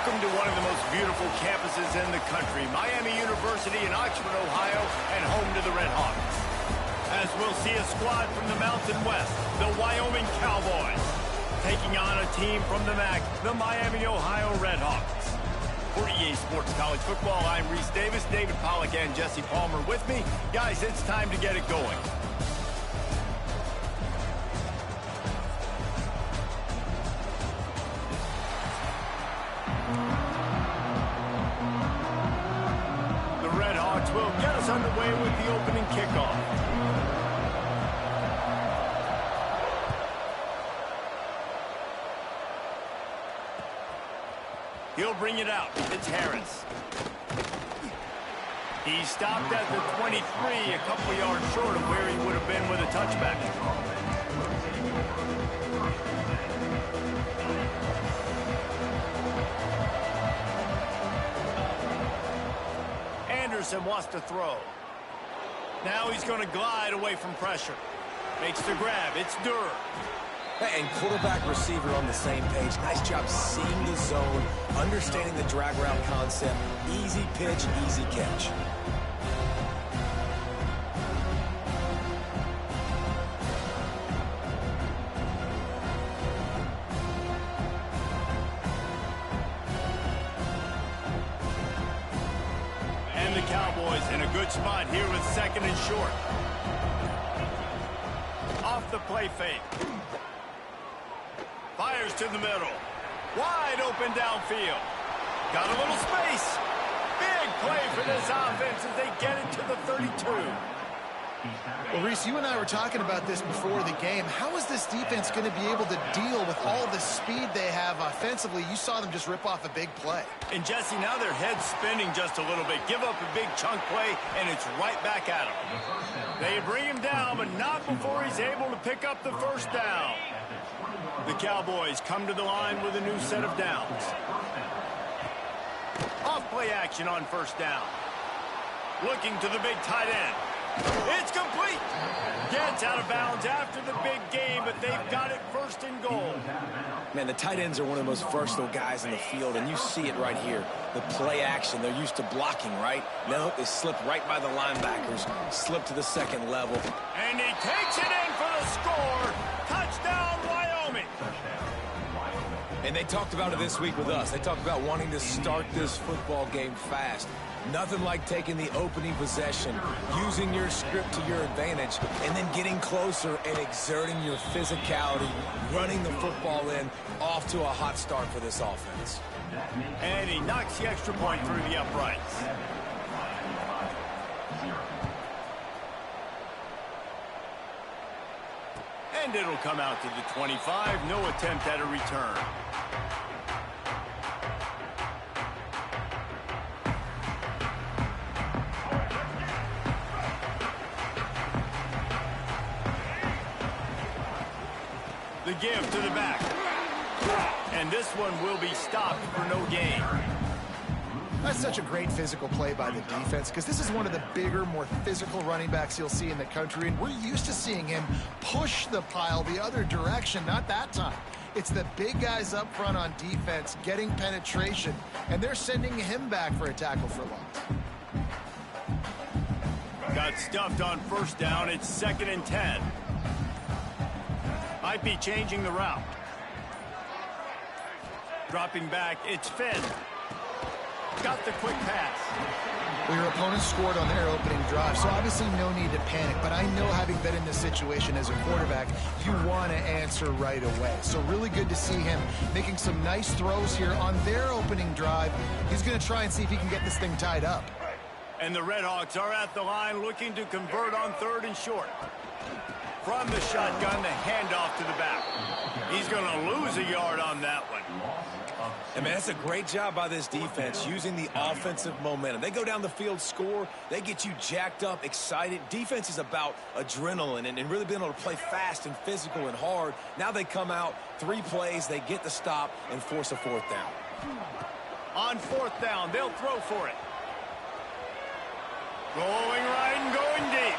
Welcome to one of the most beautiful campuses in the country, Miami University in Oxford, Ohio, and home to the Red Hawks. As we'll see a squad from the Mountain West, the Wyoming Cowboys, taking on a team from the MAC, the Miami, Ohio Red Hawks. For EA Sports College Football, I'm Reese Davis, David Pollack, and Jesse Palmer with me. Guys, it's time to get it going. Will get us underway with the opening kickoff. He'll bring it out. It's Harris. He stopped at the 23, a couple of yards short of where he would have been with a touchback. Anderson wants to throw. Now he's going to glide away from pressure. Makes the grab. It's Durr. And quarterback receiver on the same page. Nice job seeing the zone, understanding the drag route concept. Easy pitch, easy catch. Cowboys in a good spot here with second and short. Off the play fake. Fires to the middle. Wide open downfield. Got a little space. Big play for this offense as they get it to the 32. Well, Reese, you and I were talking about this before the game. How is this defense going to be able to deal with all the speed they have offensively? You saw them just rip off a big play. And, Jesse, now their head's spinning just a little bit. Give up a big chunk play, and it's right back at him. They bring him down, but not before he's able to pick up the first down. The Cowboys come to the line with a new set of downs. Off-play action on first down. Looking to the big tight end. It's complete. Gets out of bounds after the big game, but they've got it first and goal. Man, the tight ends are one of the most versatile guys in the field, and you see it right here. The play action, they're used to blocking, right? No, they slip right by the linebackers, slip to the second level. And he takes it in for the score. Touchdown, Wyoming. And they talked about it this week with us. They talked about wanting to start this football game fast. Nothing like taking the opening possession, using your script to your advantage, and then getting closer and exerting your physicality, running the football in, off to a hot start for this offense. And he knocks the extra point through the uprights. And it'll come out to the 25. No attempt at a return. The give to the back. And this one will be stopped for no gain. That's such a great physical play by the defense because this is one of the bigger, more physical running backs you'll see in the country, and we're used to seeing him push the pile the other direction, not that time. It's the big guys up front on defense getting penetration, and they're sending him back for a tackle for loss. Got stuffed on first down. It's second and 10. Might be changing the route. Dropping back, it's Finn. Got the quick pass. Well, your opponent scored on their opening drive, so obviously no need to panic. But I know, having been in this situation as a quarterback, you want to answer right away. So really good to see him making some nice throws here on their opening drive. He's going to try and see if he can get this thing tied up. And the Red Hawks are at the line looking to convert on third and short. From the shotgun, the handoff to the back. He's going to lose a yard on that one. And, man, that's a great job by this defense, using the offensive momentum. They go down the field, score. They get you jacked up, excited. Defense is about adrenaline and really being able to play fast and physical and hard. Now they come out, 3 plays, they get the stop and force a fourth down. On fourth down, they'll throw for it. Going right and going deep.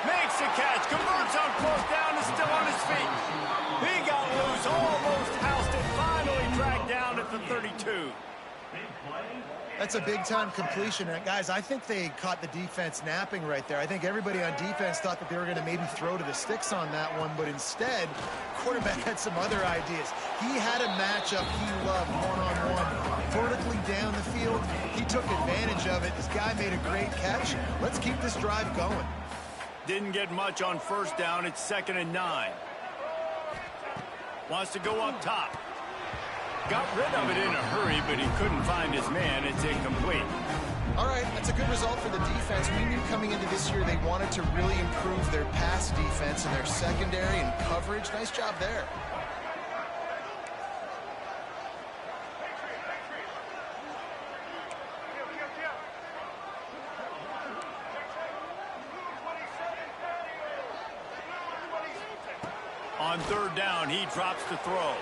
Makes the catch, converts on fourth down, is still on his feet. He got loose, almost housed it, finally dragged down at the 32. That's a big-time completion. And guys, I think they caught the defense napping right there. I think everybody on defense thought that they were going to maybe throw to the sticks on that one, but instead, quarterback had some other ideas. He had a matchup he loved one-on-one, vertically down the field. He took advantage of it. This guy made a great catch. Let's keep this drive going. Didn't get much on first down. It's 2nd and 9. Wants to go up top. Got rid of it in a hurry, but he couldn't find his man. It's incomplete. All right, that's a good result for the defense. We knew coming into this year they wanted to really improve their pass defense and their secondary and coverage. Nice job there. On 3rd down, he drops to throw.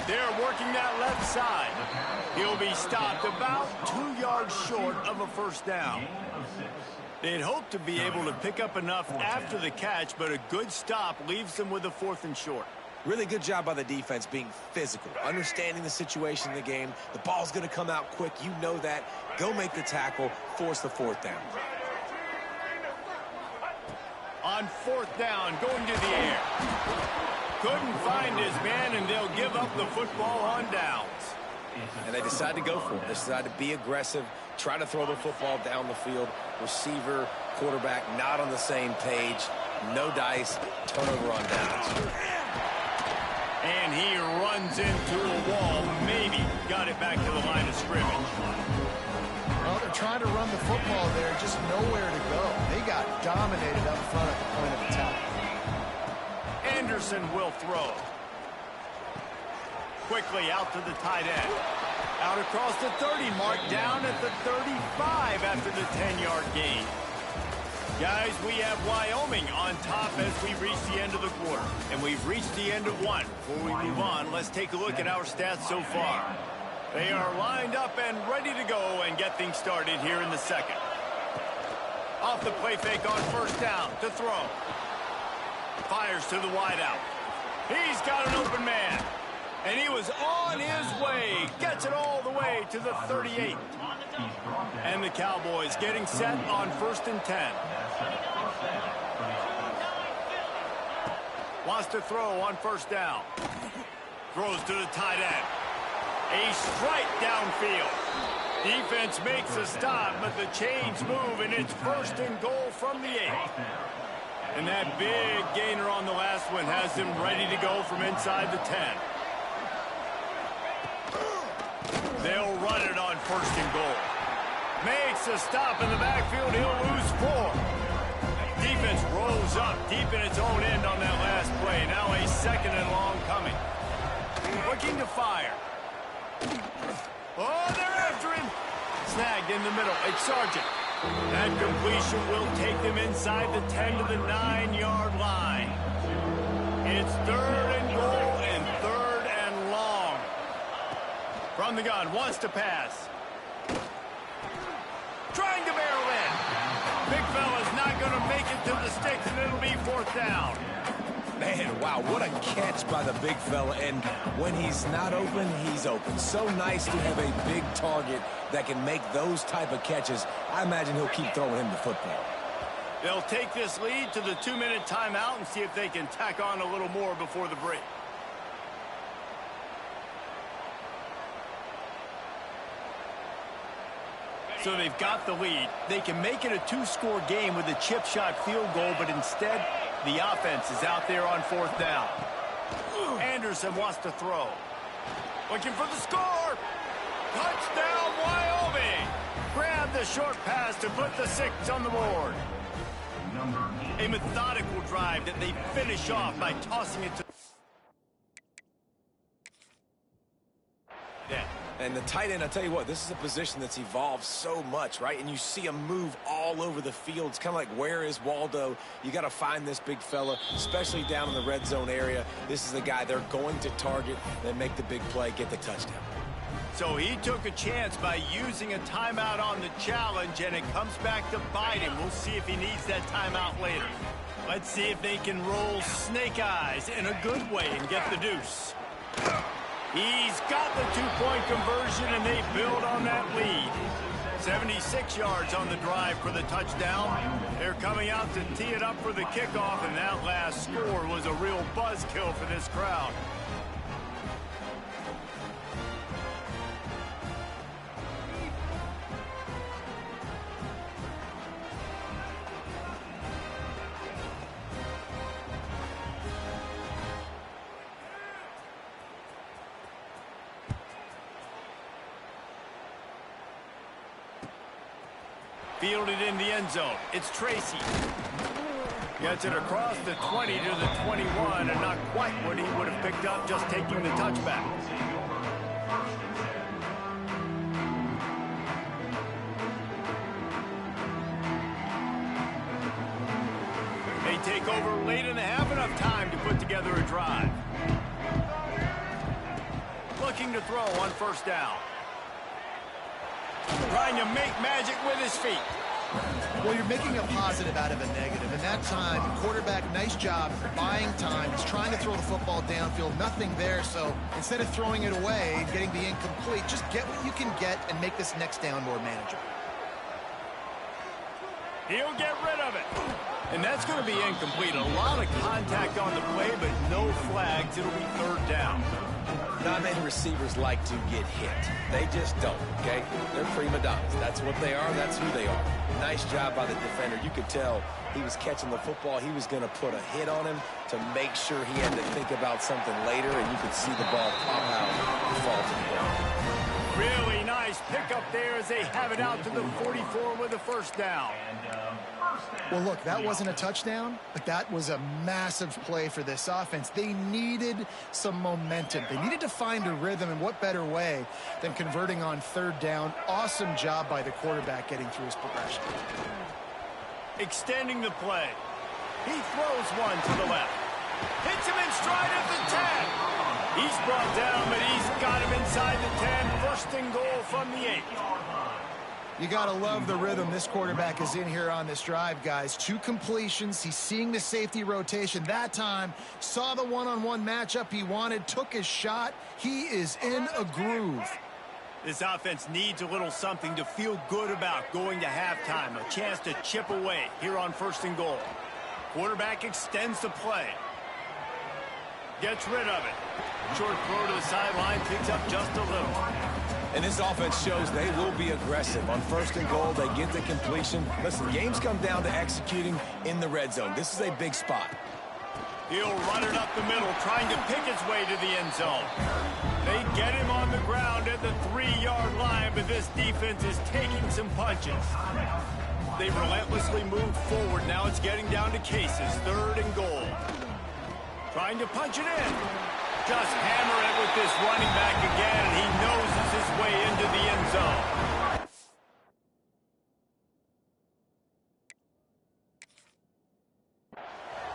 They're working that left side. He'll be stopped about 2 yards short of a first down. They'd hope to be able to pick up enough after the catch, but a good stop leaves them with a 4th and short. Really good job by the defense being physical, understanding the situation in the game. The ball's going to come out quick. You know that. Go make the tackle, force the 4th down. On 4th down, going to the air. Couldn't find his man, and they'll give up the football on downs. And they decide to go for it. They decide to be aggressive, try to throw the football down the field. Receiver, quarterback, not on the same page. No dice, turnover on downs. And he runs into a wall. Maybe got it back to the line of scrimmage. Well, they're trying to run the football there, just nowhere to go. They got dominated up front at the point of attack. Anderson will throw. Quickly out to the tight end. Out across the 30 mark, down at the 35 after the 10-yard gain. Guys, we have Wyoming on top as we reach the end of the quarter. And we've reached the end of one. Before we move on, let's take a look at our stats so far. They are lined up and ready to go and get things started here in the second. Off the play fake on first down to throw. Fires to the wideout. He's got an open man. And he was on his way. Gets it all the way to the 38. And the Cowboys getting set on 1st and 10. Wants to throw on first down. Throws to the tight end. A strike downfield. Defense makes a stop, but the chains move, and it's 1st and goal from the 8. And that big gainer on the last one has them ready to go from inside the 10. They'll run it on 1st and goal. Makes a stop in the backfield. He'll lose 4. Defense rolls up deep in its own end on that last play. Now a 2nd and long coming. Looking to fire. Oh, they're after him. Snagged in the middle. It's Sargent. That completion will take them inside the 10 to the 9-yard line. It's 3rd and goal and 3rd and long. From the gun, wants to pass. Trying to barrel in. Big fella's not going to make it to the sticks, and it'll be 4th down. Man, wow, what a catch by the big fella. And when he's not open, he's open. So nice to have a big target that can make those type of catches. I imagine he'll keep throwing him the football. They'll take this lead to the 2-minute timeout and see if they can tack on a little more before the break. So they've got the lead. They can make it a 2-score game with a chip shot field goal, but instead the offense is out there on 4th down. Anderson wants to throw. Looking for the score. Touchdown, Wyoming. Grab the short pass to put the 6 on the board. A methodical drive that they finish off by tossing it to... Yeah. And the tight end, I'll tell you what, this is a position that's evolved so much, right? And you see him move all over the field. It's kind of like, where is Waldo? You got to find this big fella, especially down in the red zone area. This is the guy they're going to target, then make the big play, get the touchdown. So he took a chance by using a timeout on the challenge, and it comes back to bite him. We'll see if he needs that timeout later. Let's see if they can roll snake eyes in a good way and get the deuce. He's got the two-point conversion, and they build on that lead. 76 yards on the drive for the touchdown. They're coming out to tee it up for the kickoff, and that last score was a real buzzkill for this crowd. Fielded in the end zone. It's Tracy. Gets it across the 20 to the 21, and not quite what he would have picked up just taking the touchback. They take over late in the half, enough time to put together a drive. Looking to throw on first down. Trying to make magic with his feet. Well, you're making a positive out of a negative. And that time, quarterback, nice job buying time. He's trying to throw the football downfield. Nothing there. So instead of throwing it away and getting the incomplete, just get what you can get and make this next down more manageable. He'll get rid of it. And that's going to be incomplete. A lot of contact on the play, but no flags. It'll be third down. Not many receivers like to get hit. They just don't, okay? They're prima donnas. That's what they are. That's who they are. Nice job by the defender. You could tell he was catching the football. He was going to put a hit on him to make sure he had to think about something later, and you could see the ball pop out and fall to the ground. Really nice pickup there as they have it out to the 44 with a first down. Well, look, that wasn't a touchdown, but that was a massive play for this offense. They needed some momentum. They needed to find a rhythm, and what better way than converting on third down. Awesome job by the quarterback getting through his progression. Extending the play. He throws one to the left. Hits him in stride at the 10. He's brought down, but he's got him inside the 10. First and goal from the 8. You got to love the rhythm this quarterback is in here on this drive, guys. 2 completions. He's seeing the safety rotation. That time, saw the one-on-one matchup he wanted, took his shot. He is in a groove. This offense needs a little something to feel good about going to halftime. A chance to chip away here on first and goal. Quarterback extends the play. Gets rid of it. Short throw to the sideline, picks up just a little. And this offense shows they will be aggressive. On first and goal, they get the completion. Listen, games come down to executing in the red zone. This is a big spot. He'll run it up the middle, trying to pick his way to the end zone. They get him on the ground at the 3-yard line, but this defense is taking some punches. They relentlessly move forward. Now it's getting down to cases. Third and goal. Trying to punch it in. Just hammer it with this running back again, and he noses his way into the end zone.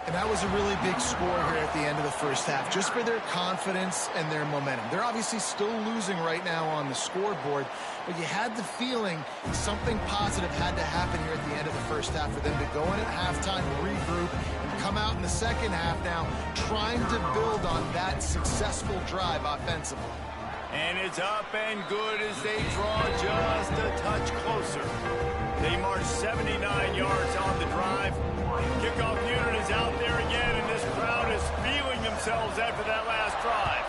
And that was a really big score here at the end of the first half, just for their confidence and their momentum. They're obviously still losing right now on the scoreboard, but you had the feeling something positive had to happen here at the end of the first half for them to go in at halftime, regroup, and come out in the second half now trying to build on that successful drive offensively. And it's up and good as they draw just a touch closer. They march 79 yards on the drive. Kickoff unit is out there again, and this crowd is feeling themselves after that last drive.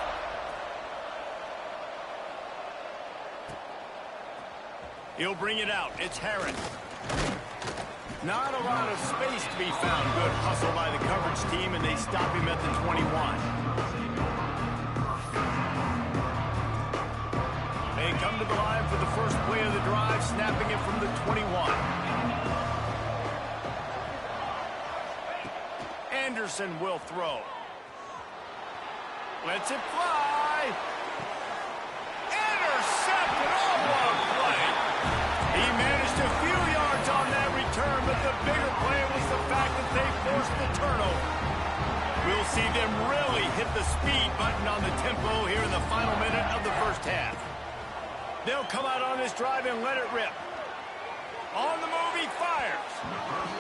He'll bring it out. It's Harris. Not a lot of space to be found. Good hustle by the coverage team, and they stop him at the 21. They come to the line for the first play of the drive, snapping it from the 21. Anderson will throw. Lets it fly. Intercepted. Oh, what a play. He managed a few yards on that return, but the bigger play was the fact that they forced the turnover. We'll see them really hit the speed button on the tempo here in the final minute of the first half. They'll come out on this drive and let it rip. On the move, he fires.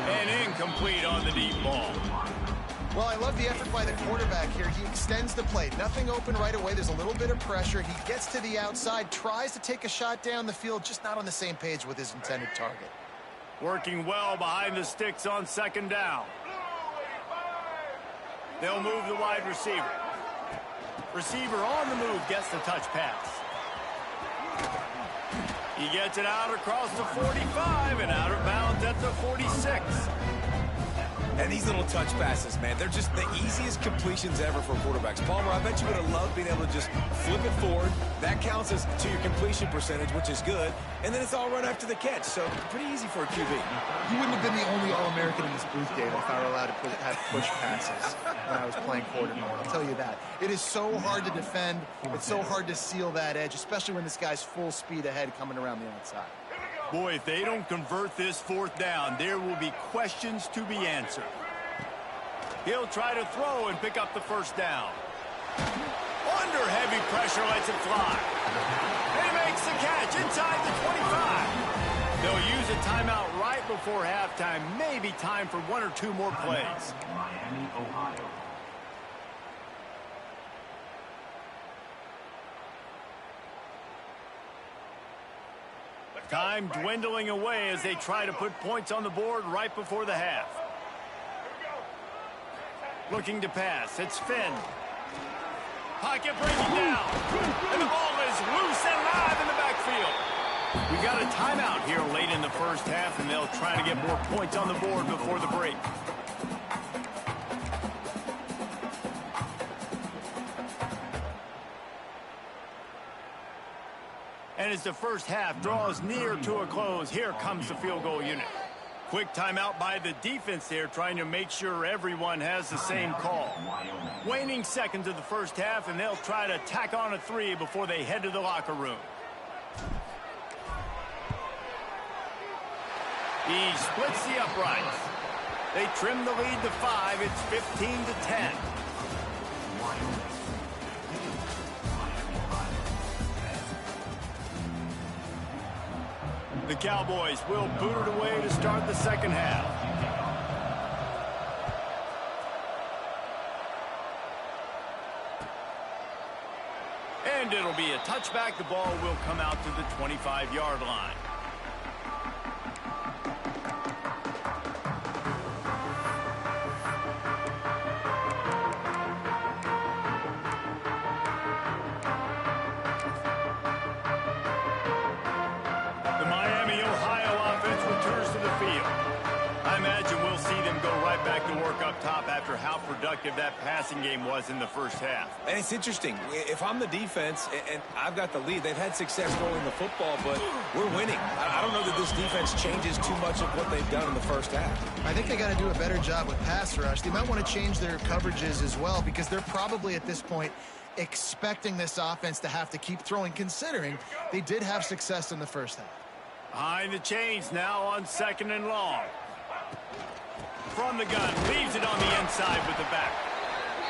And incomplete on the deep ball. Well, I love the effort by the quarterback here. He extends the play. Nothing open right away. There's a little bit of pressure. He gets to the outside, tries to take a shot down the field, just not on the same page with his intended target. Working well behind the sticks on second down. They'll move the wide receiver. Receiver on the move gets the touch pass. He gets it out across the 45 and out of bounds at the 46. And these little touch passes, man, they're just the easiest completions ever for quarterbacks. Palmer, I bet you would have loved being able to just flip it forward. That counts as to your completion percentage, which is good. And then it's all run after the catch, so pretty easy for a QB. You wouldn't have been the only All-American in this booth, David, if I were allowed to have push passes when I was playing quarterback. I'll tell you that. It is so hard to defend. It's so hard to seal that edge, especially when this guy's full speed ahead coming around the outside. Boy, if they don't convert this fourth down, there will be questions to be answered. He'll try to throw and pick up the first down. Under heavy pressure, lets it fly. He makes the catch inside the 25. They'll use a timeout right before halftime. Maybe time for one or two more plays. Miami, Ohio. Time dwindling away as they try to put points on the board right before the half. Looking to pass. It's Finn. Pocket breaking down. And the ball is loose and live in the backfield. We got a timeout here late in the first half, and they'll try to get more points on the board before the break. And as the first half draws near to a close, here comes the field goal unit. Quick timeout by the defense there, trying to make sure everyone has the same call. Waning seconds of the first half, and they'll try to tack on a 3 before they head to the locker room. He splits the uprights. They trim the lead to 5. It's 15-10. The Cowboys will boot it away to start the second half. And it'll be a touchback. The ball will come out to the 25-yard line. Up top after how productive that passing game was in the first half. And it's interesting. If I'm the defense and I've got the lead, they've had success throwing the football, but we're winning. I don't know that this defense changes too much of what they've done in the first half. I think they got to do a better job with pass rush. They might want to change their coverages as well, because they're probably at this point expecting this offense to have to keep throwing, considering they did have success in the first half. Behind the chains now on second and long. From the gun, leaves it on the inside with the back.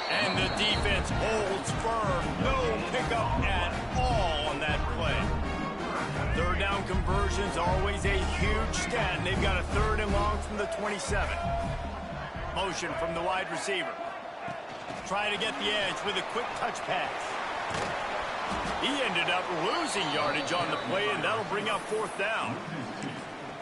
And the defense holds firm. No pickup at all on that play. Third down conversions, always a huge stat. They've got a third and long from the 27. Motion from the wide receiver. Trying to get the edge with a quick touch pass. He ended up losing yardage on the play, and that'll bring up fourth down.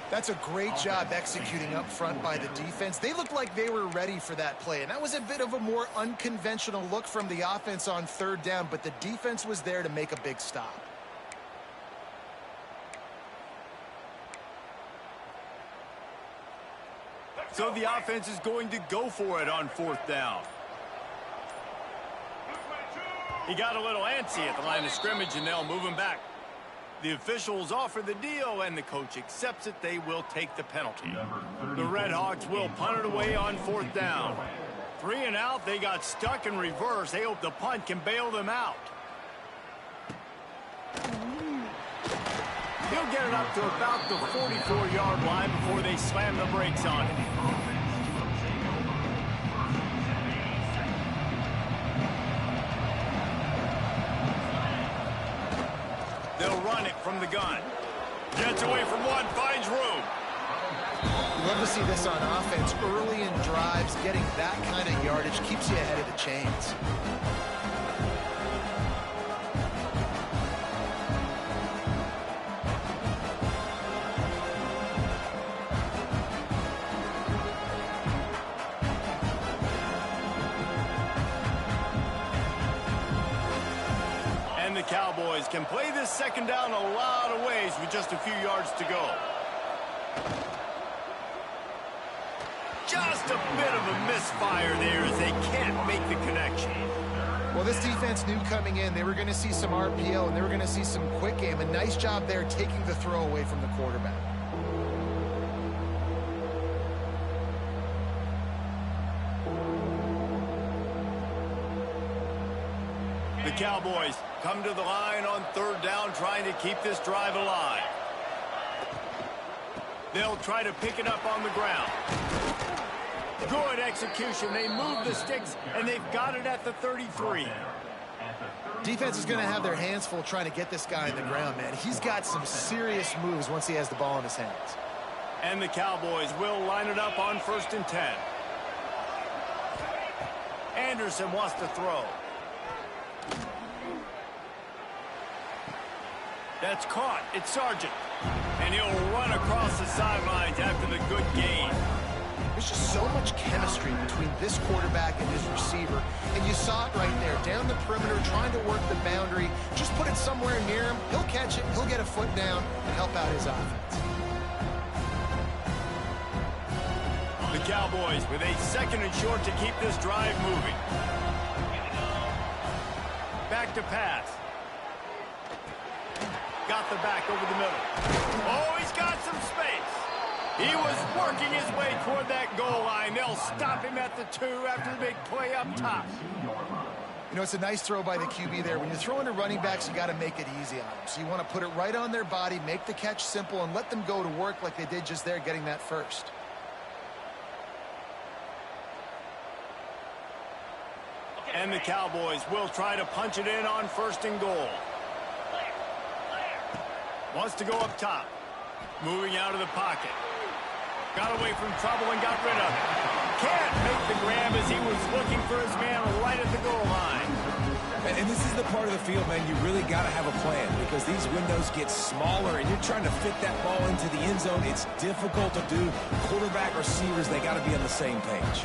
That's a great job executing up front by the defense. They looked like they were ready for that play, and that was a bit of a more unconventional look from the offense on third down, but the defense was there to make a big stop. So the offense is going to go for it on fourth down. He got a little antsy at the line of scrimmage, and they'll move him back. The officials offer the deal, and the coach accepts it. They will take the penalty. The Red Hawks will punt it away on fourth down. 3 and out. They got stuck in reverse. They hope the punt can bail them out. He'll get it up to about the 44-yard line before they slam the brakes on it. They'll run it from the gun. Gets away from one, finds room. love to see this on offense. Early in drives, getting that kind of yardage keeps you ahead of the chains. The Cowboys can play this second down a lot of ways with just a few yards to go. Just a bit of a misfire there as they can't make the connection. Well, this defense knew coming in they were going to see some RPO and they were going to see some quick game. A nice job there taking the throw away from the quarterback. The Cowboys come to the line on third down, trying to keep this drive alive. They'll try to pick it up on the ground. Good execution. They move the sticks, and they've got it at the 33. Defense is going to have their hands full trying to get this guy on the ground, man. He's got some serious moves once he has the ball in his hands. And the Cowboys will line it up on 1st and 10. Anderson wants to throw. That's caught. It's Sargent. And he'll run across the sidelines after the good gain. There's just so much chemistry between this quarterback and his receiver. And you saw it right there. Down the perimeter, trying to work the boundary. Just put it somewhere near him. He'll catch it. He'll get a foot down and help out his offense. The Cowboys with a 2nd and short to keep this drive moving. Back to pass. Got the back over the middle. Oh, he's got some space. He was working his way toward that goal line. They'll stop him at the 2 after the big play up top. You know, it's a nice throw by the QB there. When you're throwing to running backs, you got to make it easy on them. So you want to put it right on their body, make the catch simple, and let them go to work like they did just there, getting that first. And the Cowboys will try to punch it in on 1st and goal. Wants to go up top. Moving out of the pocket. Got away from trouble and got rid of it. Can't make the grab as he was looking for his man right at the goal line. And this is the part of the field, man, you really got to have a plan because these windows get smaller and you're trying to fit that ball into the end zone. It's difficult to do. Quarterback, receivers, they got to be on the same page.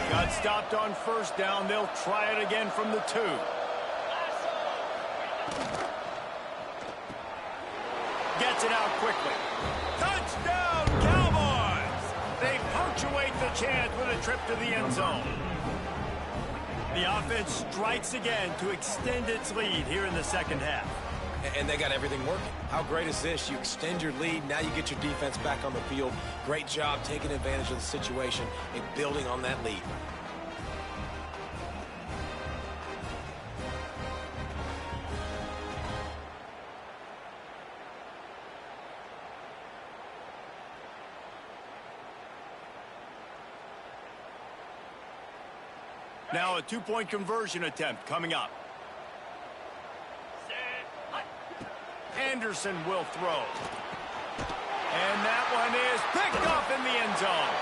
Got stopped on 1st down. They'll try it again from the 2. Gets it out quickly. Touchdown, Cowboys! They punctuate the chance with a trip to the end zone. The offense strikes again to extend its lead here in the 2nd half. And they got everything working. How great is this? You extend your lead. Now you get your defense back on the field. Great job taking advantage of the situation and building on that lead. Now a 2-point conversion attempt coming up. Anderson will throw. And that one is picked off in the end zone.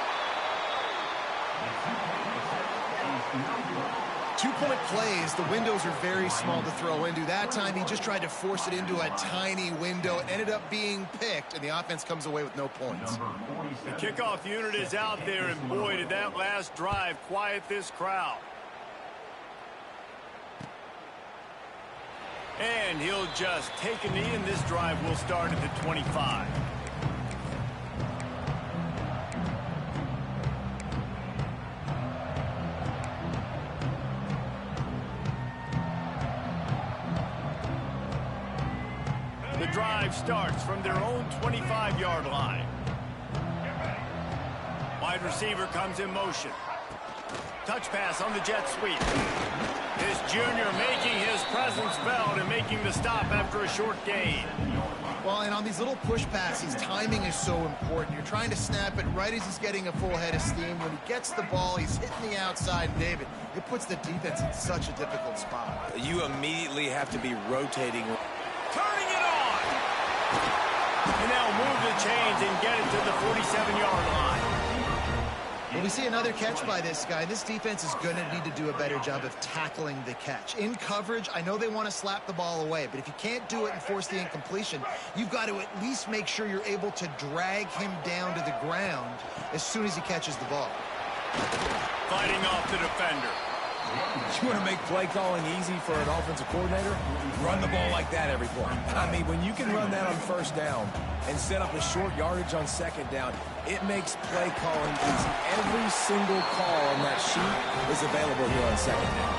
2-point plays, the windows are very small to throw into. That time he just tried to force it into a tiny window. It ended up being picked, and the offense comes away with no points. The kickoff unit is out there, and boy, did that last drive quiet this crowd. And he'll just take a knee, and this drive will start at the 25. The drive starts from their own 25-yard line. Wide receiver comes in motion. Touch pass on the jet sweep. This junior making his presence felt and making the stop after a short gain. Well, and on these little push passes, timing is so important. You're trying to snap it right as he's getting a full head of steam. When he gets the ball, he's hitting the outside, and David, it puts the defense in such a difficult spot. You immediately have to be rotating. Turning it on! And they'll move the chains and get it to the 47-yard line. Well, we see another catch by this guy. This defense is going to need to do a better job of tackling the catch. In coverage, I know they want to slap the ball away, but if you can't do it and force the incompletion, you've got to at least make sure you're able to drag him down to the ground as soon as he catches the ball. Fighting off the defender. You want to make play calling easy for an offensive coordinator? Run the ball like that every play. I mean, when you can run that on first down and set up a short yardage on second down, it makes play calling easy. Every single call on that sheet is available here on second down.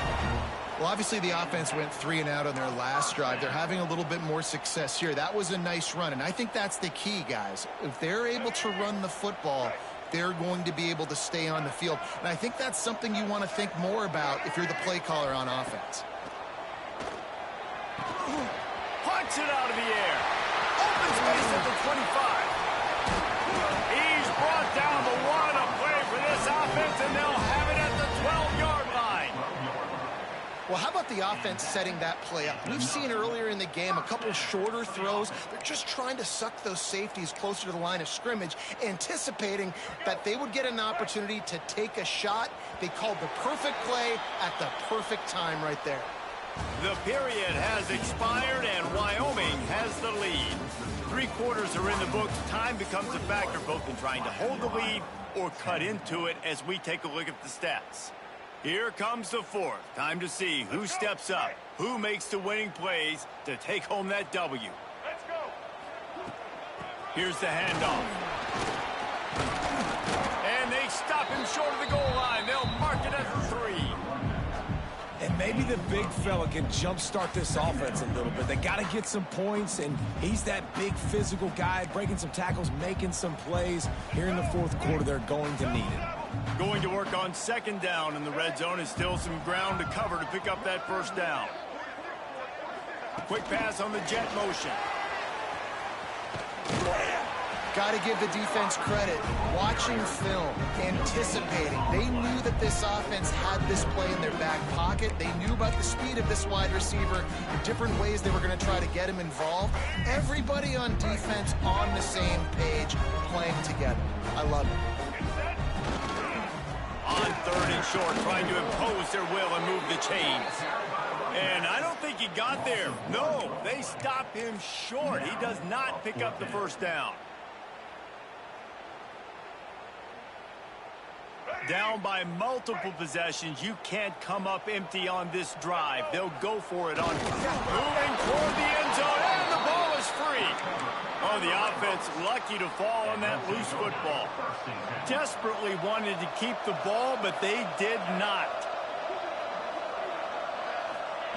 Well, obviously the offense went 3 and out on their last drive. They're having a little bit more success here. That was a nice run, and I think that's the key, guys. If they're able to run the football, they're going to be able to stay on the field. And I think that's something you want to think more about if you're the play caller on offense. Punts it out of the air. Open space at the 25. He's brought down the one. A play for this offense, and they'll have it at the 12-yard line. Well, how about the offense setting that play up? We've seen earlier in the game a couple shorter throws. They're just trying to suck those safeties closer to the line of scrimmage, anticipating that they would get an opportunity to take a shot. They called the perfect play at the perfect time right there. The period has expired, and Wyoming has the lead. 3 quarters are in the books. Time becomes a factor both in trying to hold the lead or cut into it as we take a look at the stats. Here comes the fourth. Time to see who steps up, who makes the winning plays to take home that W. Let's go. Here's the handoff. And they stop him short of the goal line. They'll mark it at 3. And maybe the big fella can jumpstart this offense a little bit. They got to get some points, and he's that big physical guy, breaking some tackles, making some plays. Here in the fourth quarter, they're going to need it. Going to work on second down in the red zone is still some ground to cover to pick up that first down. Quick pass on the jet motion. Got to give the defense credit. Watching film, anticipating. They knew that this offense had this play in their back pocket. They knew about the speed of this wide receiver, the different ways they were going to try to get him involved. Everybody on defense on the same page, playing together. I love it. On 3rd and short, trying to impose their will and move the chains. And I don't think he got there. No, they stop him short. He does not pick up the first down. Down by multiple possessions, you can't come up empty on this drive. They'll go for it on moving toward the end zone, and the ball is free. Oh, the offense lucky to fall on that loose football. Desperately wanted to keep the ball, but they did not.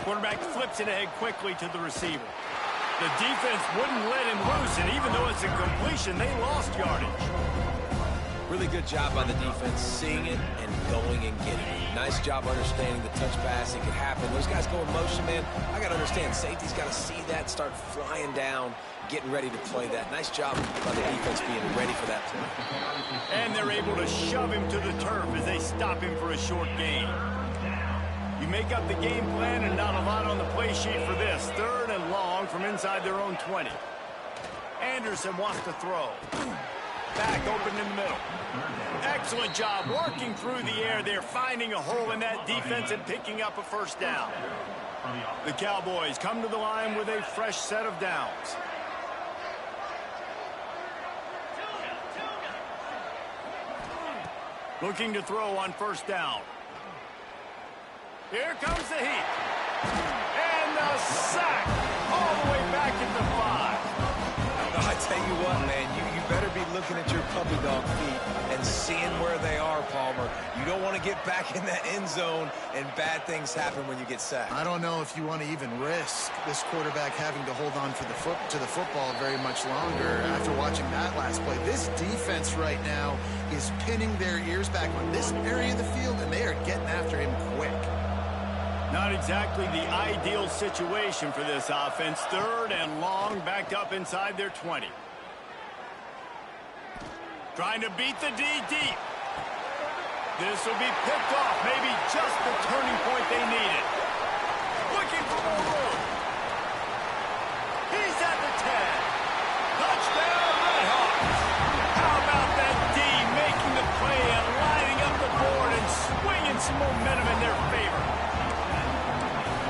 Quarterback flips it ahead quickly to the receiver. The defense wouldn't let him loose, and even though it's a completion, they lost yardage. Really good job by the defense, seeing it and going and getting it. Nice job understanding the touch pass. It could happen. Those guys go in motion, man. I got to understand, safety's got to see that, start flying down, getting ready to play that. Nice job by the defense being ready for that play. And they're able to shove him to the turf as they stop him for a short gain. You make up the game plan and not a lot on the play sheet for this. 3rd and long from inside their own 20. Anderson wants to throw. Back open in the middle. Excellent job working through the air there, finding a hole in that defense and picking up a first down. The Cowboys come to the line with a fresh set of downs. Looking to throw on first down. Here comes the heat. And the sack all the way back at the 5. I tell you what, man, you better be looking at your puppy dog feet and seeing where they are, Palmer. You don't want to get back in that end zone and bad things happen when you get sacked. I don't know if you want to even risk this quarterback having to hold on to the football very much longer after watching that last play. This defense right now is pinning their ears back on this area of the field, and they are getting after him quick. Not exactly the ideal situation for this offense. 3rd and long, backed up inside their 20. Trying to beat the D deep. This will be picked off. Maybe just the turning point they needed. Looking for more room. He's at the 10. Touchdown, Redhawks. How about that D making the play and lining up the board and swinging some momentum in their favor?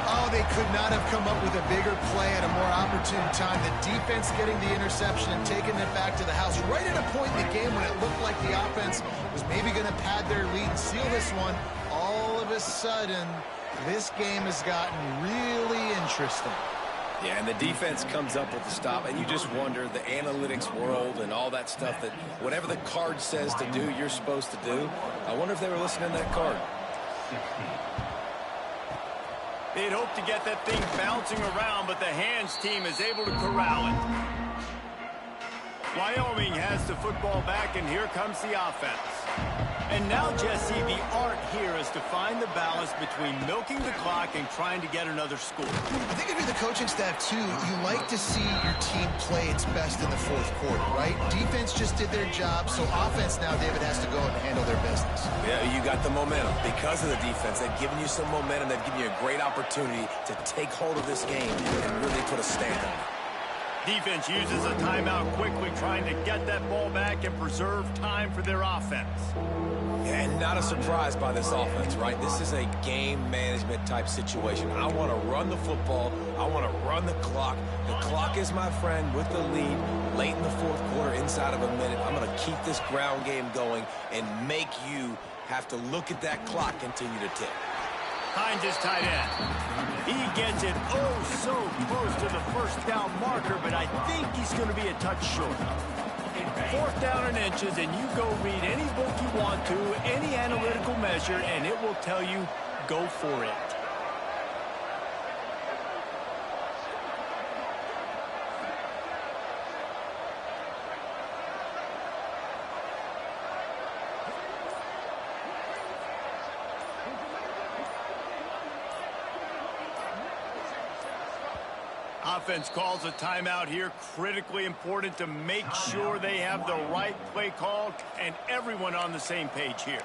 Oh, they could not have come up with a bigger play at a more opportune time. The defense getting the interception and taking it back to the house right at a point in the game when it looked like the offense was maybe going to pad their lead and seal this one. All of a sudden, this game has gotten really interesting. Yeah, and the defense comes up with the stop, and you just wonder, the analytics world and all that stuff, that whatever the card says to do, you're supposed to do. I wonder if they were listening to that card. They'd hope to get that thing bouncing around, but the hands team is able to corral it. Wyoming has the football back, and here comes the offense. And now, Jesse, the art here is to find the balance between milking the clock and trying to get another score. I think if you're the coaching staff, too, you like to see your team play its best in the 4th quarter, right? Defense just did their job, so offense now, David, has to go and handle their business. Yeah, you got the momentum. Because of the defense, they've given you some momentum. They've given you a great opportunity to take hold of this game and really put a stamp on it. Defense uses a timeout quickly, trying to get that ball back and preserve time for their offense. And not a surprise by this offense, right? This is a game management type situation. I want to run the football. I want to run the clock. The clock is my friend with the lead late in the 4th quarter, inside of a minute. I'm going to keep this ground game going and make you have to look at that clock continue to tick. Hines is tight end. He gets it oh so close to the 1st down marker, but I think he's going to be a touch short. 4th down and inches, and you go read any book you want to, any analytical measure, and it will tell you, go for it. Offense calls a timeout here. Critically important to make sure they have the right play called and everyone on the same page here.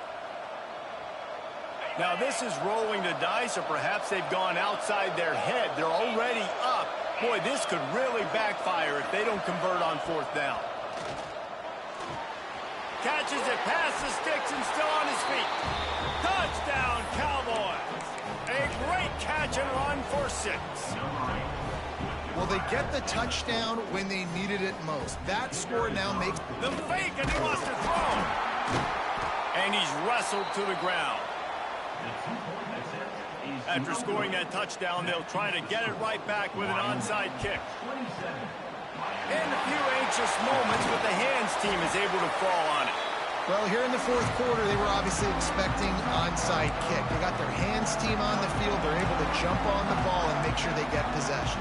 Now this is rolling the dice, or perhaps they've gone outside their head. They're already up. Boy, this could really backfire if they don't convert on 4th down. Catches it past the sticks and still on his feet. Touchdown, Cowboys. A great catch and run for 6. Well, they get the touchdown when they needed it most. That score now makes the fake, and he wants to throw. And he's wrestled to the ground. After scoring that touchdown, they'll try to get it right back with an onside kick. And a few anxious moments, but the hands team is able to fall on it. Well, here in the 4th quarter, they were obviously expecting onside kick. They got their hands team on the field. They're able to jump on the ball and make sure they get possession.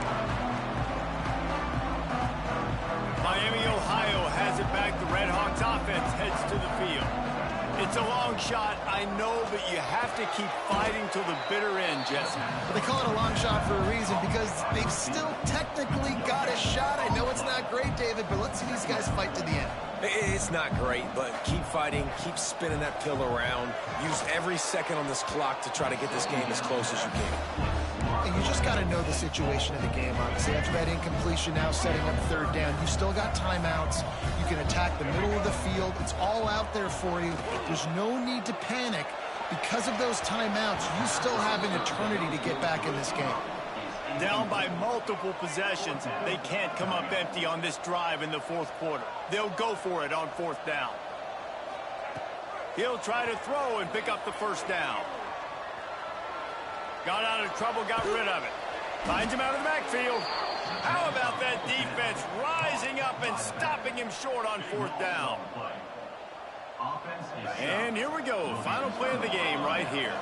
Miami, Ohio has it back. The Redhawks offense heads to the field. It's a long shot, I know, but you have to keep fighting till the bitter end, Jesse. Well, they call it a long shot for a reason, because they've still technically got a shot. I know it's not great, David, but let's see these guys fight to the end. It's not great, but keep fighting, keep spinning that pill around. Use every second on this clock to try to get this game as close as you can. And you just got to know the situation of the game, obviously. After that incompletion, now setting up 3rd down, you still got timeouts. You can attack the middle of the field. It's all out there for you. There's no need to panic. Because of those timeouts, you still have an eternity to get back in this game. Down by multiple possessions, they can't come up empty on this drive in the 4th quarter. They'll go for it on 4th down. He'll try to throw and pick up the 1st down. Got out of trouble, got rid of it. Finds him out of the backfield. How about that defense rising up and stopping him short on 4th down? And here we go. Final play of the game right here.